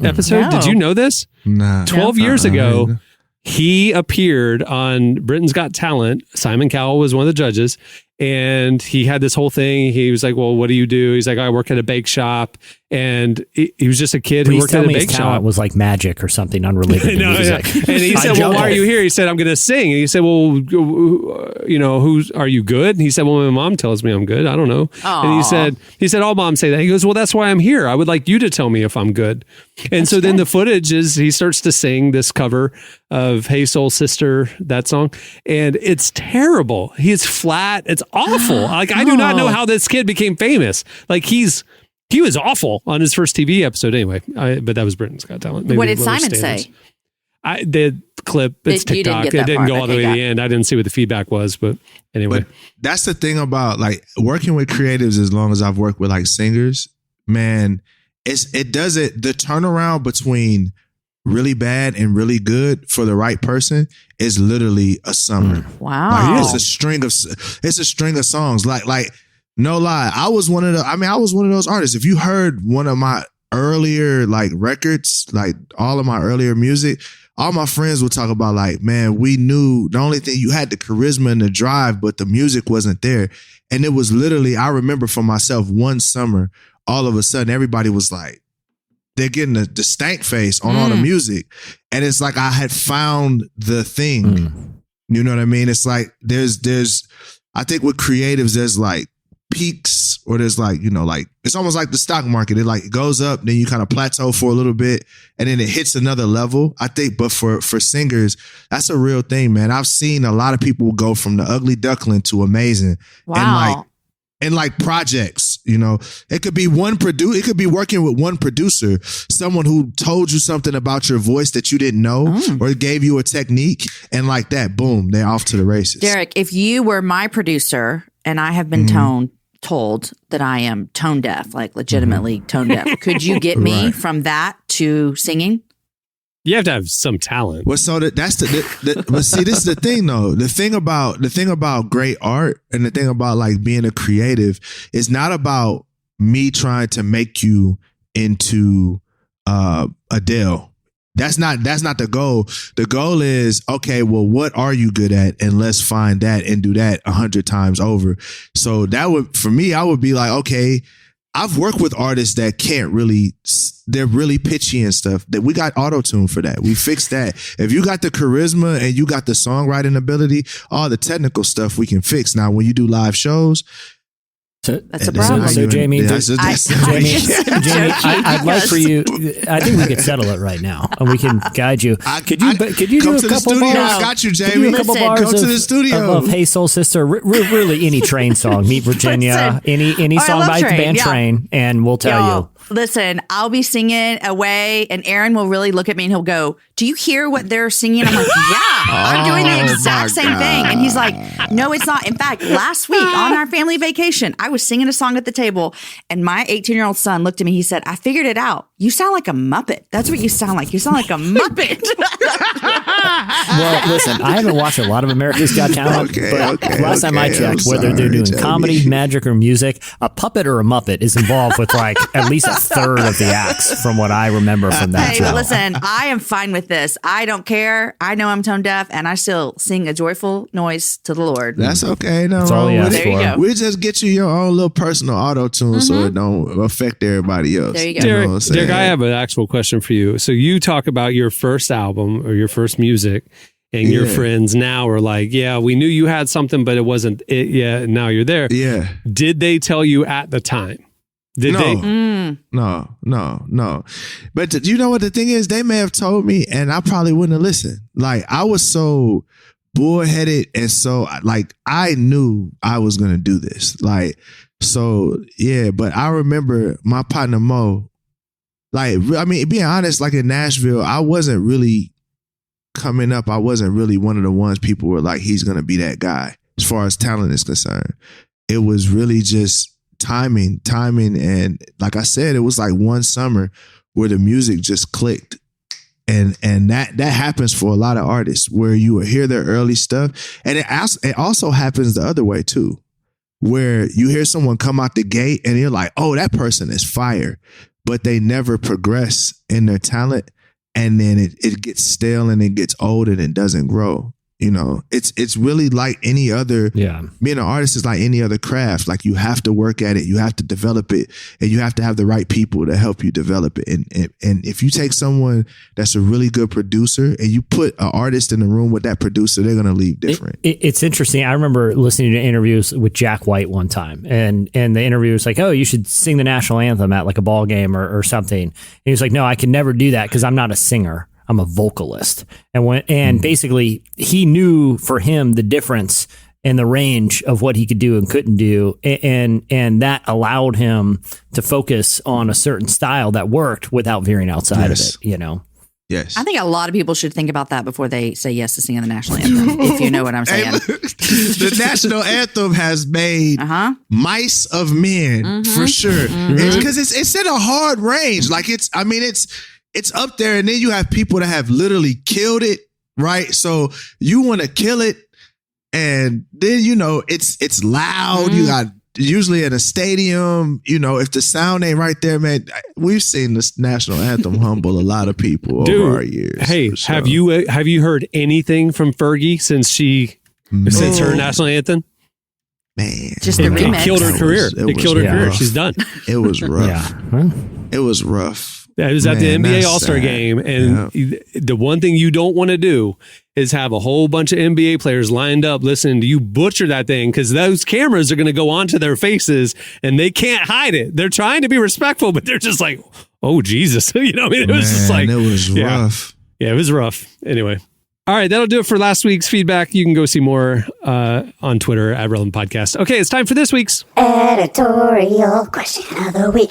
episode. No. Did you know this? Nah. 12 years ago, he appeared on Britain's Got Talent. Simon Cowell was one of the judges. And he had this whole thing. He was like, well, what do you do? He's like, I work at a bake shop. And he was just a kid who worked at a bake shop. It was like magic or something unrelated to music. And he said, well, why are you here? He said, I'm going to sing. And he said, well, you know, are you good? And he said, well, my mom tells me I'm good. I don't know. Aww. And he said, all moms say that. He goes, well, that's why I'm here. I would like you to tell me if I'm good. And so then the footage is he starts to sing this cover of Hey Soul Sister, that song. And it's terrible. He's flat. It's awful. Like, I do not know how this kid became famous. Like, he was awful on his first TV episode anyway. But that was Britain's Got Talent. Maybe What did lower Simon standards. say? The clip, it's You didn't TikTok. get that It didn't far. go all the way to the end. I didn't see what the feedback was, but anyway. But that's the thing about like working with creatives. As long as I've worked with like singers, man, the turnaround between really bad and really good for the right person is literally a summer. Wow. Like, it's a string of songs. Like no lie, I was one of those artists. If you heard one of my earlier like records, like all of my earlier music, all my friends would talk about like, man, we knew the only thing you had the charisma and the drive, but the music wasn't there. And it was literally, I remember for myself one summer, all of a sudden everybody was like, they're getting the stank face on all the music. And it's like I had found the thing. You know what I mean? It's like there's I think with creatives, there's like peaks, or there's like, you know, like it's almost like the stock market. It like goes up, then you kind of plateau for a little bit, and then it hits another level. I think, but for singers, that's a real thing, man. I've seen a lot of people go from the ugly duckling to amazing. Wow. And like projects, you know, it could be it could be working with one producer, someone who told you something about your voice that you didn't know, or gave you a technique, and like that, boom, they're off to the races. Derek, if you were my producer and I have been told that I am tone deaf, like legitimately tone deaf, could you get me from that to singing? You have to have some talent. Well, so that's but see, this is the thing though. The thing about great art and the thing about like being a creative is not about me trying to make you into Adele. That's not the goal. The goal is, okay, well, what are you good at? And let's find that and do that 100 times over. So that would, for me, I would be like, okay, I've worked with artists that can't really, they're really pitchy and stuff. That we got auto-tune for that. We fixed that. If you got the charisma and you got the songwriting ability, all the technical stuff we can fix. Now, when you do live shows, that's a problem. So Jamie, Jamie, I'd like for you. I think we could settle it right now, and we can guide you. Could you do a couple bars? I got you, Jamie. A couple bars come to the studio of Hey Soul Sister. Really, any Train song, Meet Virginia, any song by the band Train, and we'll tell you. Listen, I'll be singing away, and Aaron will really look at me and he'll go, "Do you hear what they're singing?" I'm like, "Yeah, I'm doing the exact same thing." And he's like, "No, it's not." In fact, last week on our family vacation, I was singing a song at the table, and my 18-year-old son looked at me. He said, "I figured it out. You sound like a Muppet. That's what you sound like. You sound like a Muppet." Well, listen, I haven't watched a lot of America's Got Talent, but last time I checked, whether they're doing comedy, magic, or music, a puppet or a Muppet is involved with like at least a third of the acts from what I remember from that show. But listen, I am fine with this. I don't care. I know I'm tone deaf, and I still sing a joyful noise to the Lord. That's okay. No, that's all he asked there you go. We just get you your own little personal auto-tune so it don't affect everybody else. There you go. Derek, I have an actual question for you. So you talk about your first album or your first music, and your friends now are like, "Yeah, we knew you had something, but it wasn't it yet. Now you're there." Yeah. Did they tell you at the time? No. But you know what the thing is? They may have told me, and I probably wouldn't have listened. Like, I was so bullheaded, and so like I knew I was gonna do this. Like, so yeah. But I remember my partner Mo. Like, I mean, being honest, like in Nashville, I wasn't really coming up. I wasn't really one of the ones people were like, he's gonna be that guy as far as talent is concerned. It was really just timing, and like I said, it was like one summer where the music just clicked, and that happens for a lot of artists where you will hear their early stuff, and it also happens the other way too, where you hear someone come out the gate and you're like, oh, that person is fire, but they never progress in their talent, and then it gets stale and it gets old and it doesn't grow. You know, it's really like any other, being an artist is like any other craft. Like, you have to work at it, you have to develop it, and you have to have the right people to help you develop it. And if you take someone that's a really good producer and you put an artist in the room with that producer, they're going to leave different. It's interesting. I remember listening to interviews with Jack White one time, and the interview was like, "Oh, you should sing the national anthem at like a ball game or something." And he was like, "No, I can never do that because I'm not a singer. I'm a vocalist." And basically he knew for him the difference and the range of what he could do and couldn't do. And that allowed him to focus on a certain style that worked without veering outside of it, you know? Yes. I think a lot of people should think about that before they say yes to singing the national anthem, if you know what I'm saying. The national anthem has made mice of men for sure. Because it's in a hard range. Like, it's up there, and then you have people that have literally killed it, right? So you want to kill it, and then, you know, it's loud. You got usually in a stadium, you know, if the sound ain't right there, man. We've seen this national anthem humble a lot of people over our years. Hey, have you heard anything from Fergie since her national anthem? Man, just the remix. It killed her career. It killed her career. She's done. It was rough. It was rough. Yeah, it was at the NBA All-Star game, and the one thing you don't want to do is have a whole bunch of NBA players lined up listening to you butcher that thing, because those cameras are going to go onto their faces, and they can't hide it. They're trying to be respectful, but they're just like, "Oh, Jesus." You know, I mean, it was just like... It was rough. Yeah, it was rough. Anyway. All right, that'll do it for last week's feedback. You can go see more on Twitter at Relevant Podcast. Okay, it's time for this week's editorial question of the week.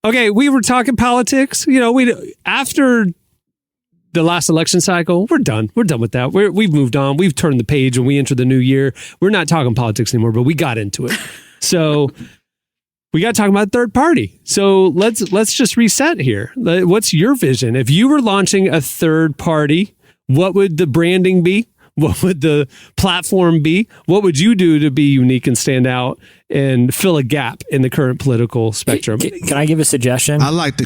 Okay, we were talking politics. You know, after the last election cycle, we're done. We're done with that. We've moved on. We've turned the page when we enter the new year. We're not talking politics anymore, but we got into it. So we got to talk about third party. So let's just reset here. What's your vision? If you were launching a third party, what would the branding be? What would the platform be? What would you do to be unique and stand out? and fill a gap in the current political spectrum. Can I give a suggestion? I like the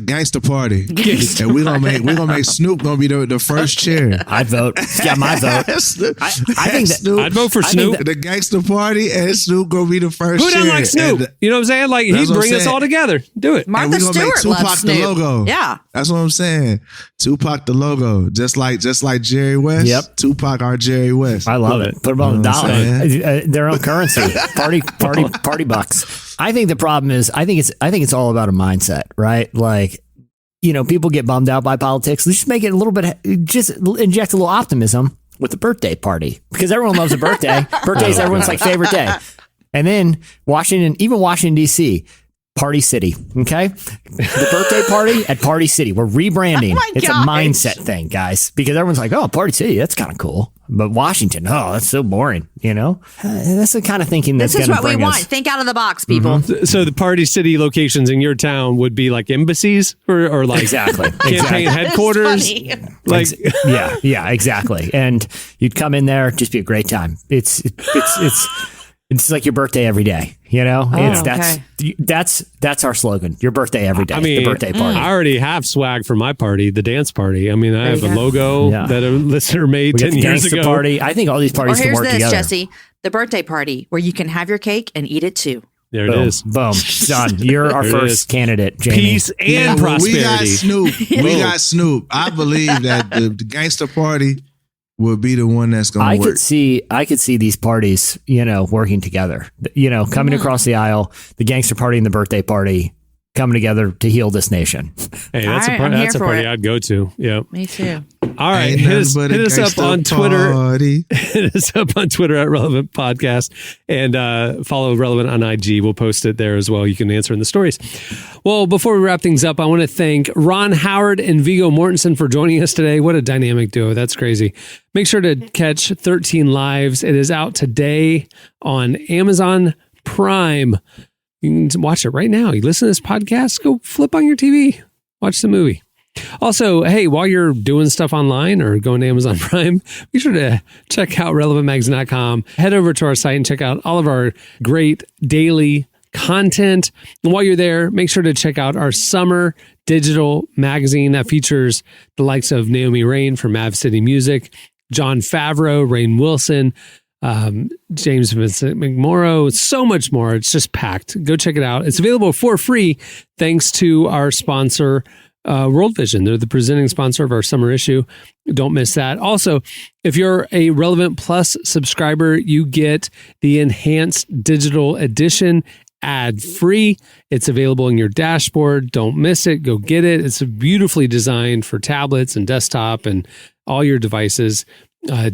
gangster party, and we're gonna make Snoop gonna be the first chair. I'd vote. Yeah, my vote. I think that I'd vote for Snoop. The gangster party and Snoop gonna be the first. Who doesn't like Snoop? You know what I'm saying? Like he'd bring us all together. Do it. Martha and we're gonna make Stewart Tupac loves the Snoop. logo. Yeah, that's what I'm saying. Tupac the logo, just like Jerry West. Yep. Tupac our Jerry West. I love it. Put them on the dollar. Their own currency. Party bucks. I think the problem is I think it's all about a mindset, right? Like, people get bummed out by politics. Let's just make it a little bit, just inject a little optimism with the birthday party, because everyone loves a birthday. Birthday's everyone's favorite day. And then Washington DC, Party City. Okay. The birthday party at Party City. We're rebranding. It's a mindset thing, guys, because everyone's like, oh, Party City, that's kind of cool. But Washington, oh, that's so boring. That's the kind of thinking that's going to bring us. This is what we want. Think out of the box, people. Mm-hmm. So the Party City locations in your town would be like embassies or like exactly campaign headquarters. Like yeah, exactly. And you'd come in there, just be a great time. It's like your birthday every day, That's our slogan. Your birthday every day. The birthday party. I already have swag for my party, the dance party. I mean, I have a logo that a listener made 10 years ago. Party. I think all these parties can work together. Here's this, Jesse, the birthday party where you can have your cake and eat it too. There it is. Boom. Done. You're our first candidate, Jamie. Peace and prosperity. We got Snoop. We got Snoop. I believe that the gangster party will be the one that's going to work. I could see these parties, working together. Coming across the aisle, the gangster party and the birthday party coming together to heal this nation. Hey, that's a party I'd go to. Yeah, me too. All right, hit us up on Twitter. Hit us up on Twitter at Relevant Podcast, and follow Relevant on IG. We'll post it there as well. You can answer in the stories. Well, before we wrap things up, I want to thank Ron Howard and Viggo Mortensen for joining us today. What a dynamic duo. That's crazy. Make sure to catch 13 Lives. It is out today on Amazon Prime. You can watch it right now. You listen to this podcast, go flip on your TV, watch the movie. Also, hey, while you're doing stuff online or going to Amazon Prime, be sure to check out relevantmagazine.com. Head over to our site and check out all of our great daily content. And while you're there, make sure to check out our summer digital magazine that features the likes of Naomi Rain from Mav City Music, John Favreau, Rainn Wilson, James Vincent McMorrow, so much more. It's just packed. Go check it out. It's available for free thanks to our sponsor, World Vision. They're the presenting sponsor of our summer issue. Don't miss that. Also, if you're a Relevant Plus subscriber, you get the enhanced digital edition ad-free. It's available in your dashboard. Don't miss it. Go get it. It's beautifully designed for tablets and desktop and all your devices.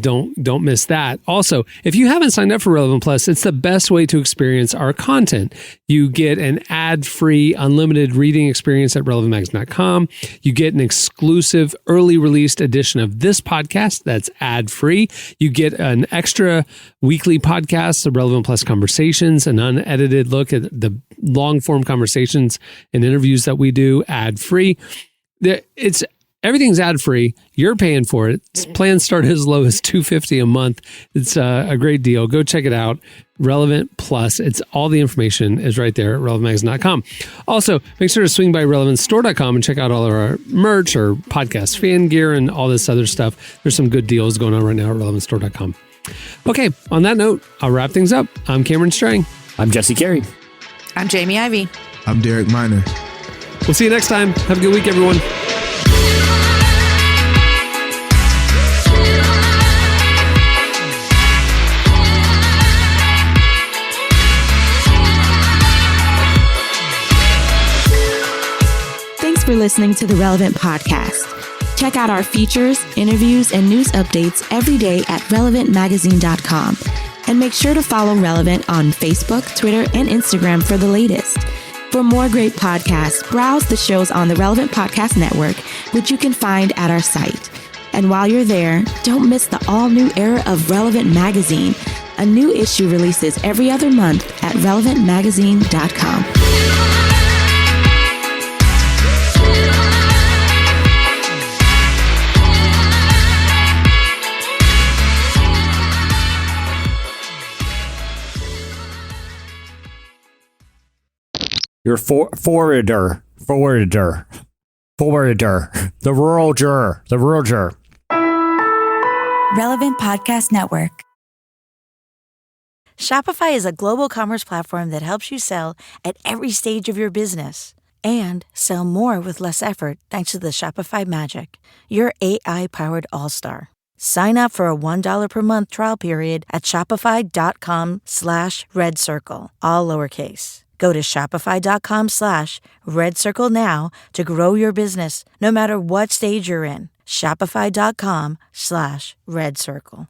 Don't miss that. Also, if you haven't signed up for Relevant Plus, it's the best way to experience our content. You get an ad-free, unlimited reading experience at relevantmagazine.com. You get an exclusive early released edition of this podcast that's ad-free. You get an extra weekly podcast, the Relevant Plus Conversations, an unedited look at the long-form conversations and interviews that we do ad-free. Everything's ad-free. You're paying for it. Plans start as low as $250 a month. It's a great deal. Go check it out. Relevant Plus. It's all the information is right there at relevantmagazine.com. Also, make sure to swing by relevantstore.com and check out all of our merch or podcast fan gear and all this other stuff. There's some good deals going on right now at relevantstore.com. Okay, on that note, I'll wrap things up. I'm Cameron Strang. I'm Jesse Carey. I'm Jamie Ivey. I'm Derek Miner. We'll see you next time. Have a good week, everyone. Thanks for listening to the Relevant Podcast. Check out our features, interviews, and news updates every day at relevantmagazine.com. And make sure to follow Relevant on Facebook, Twitter, and Instagram for the latest. For more great podcasts, browse the shows on the Relevant Podcast Network, which you can find at our site. And while you're there, don't miss the all-new era of Relevant Magazine. A new issue releases every other month at relevantmagazine.com. Your forwarder. The rural juror. Relevant Podcast Network. Shopify is a global commerce platform that helps you sell at every stage of your business and sell more with less effort thanks to the Shopify magic. Your AI-powered all-star. Sign up for a $1 per month trial period at shopify.com/redcircle, all lowercase. Go to shopify.com/redcircle now to grow your business no matter what stage you're in. Shopify.com/redcircle.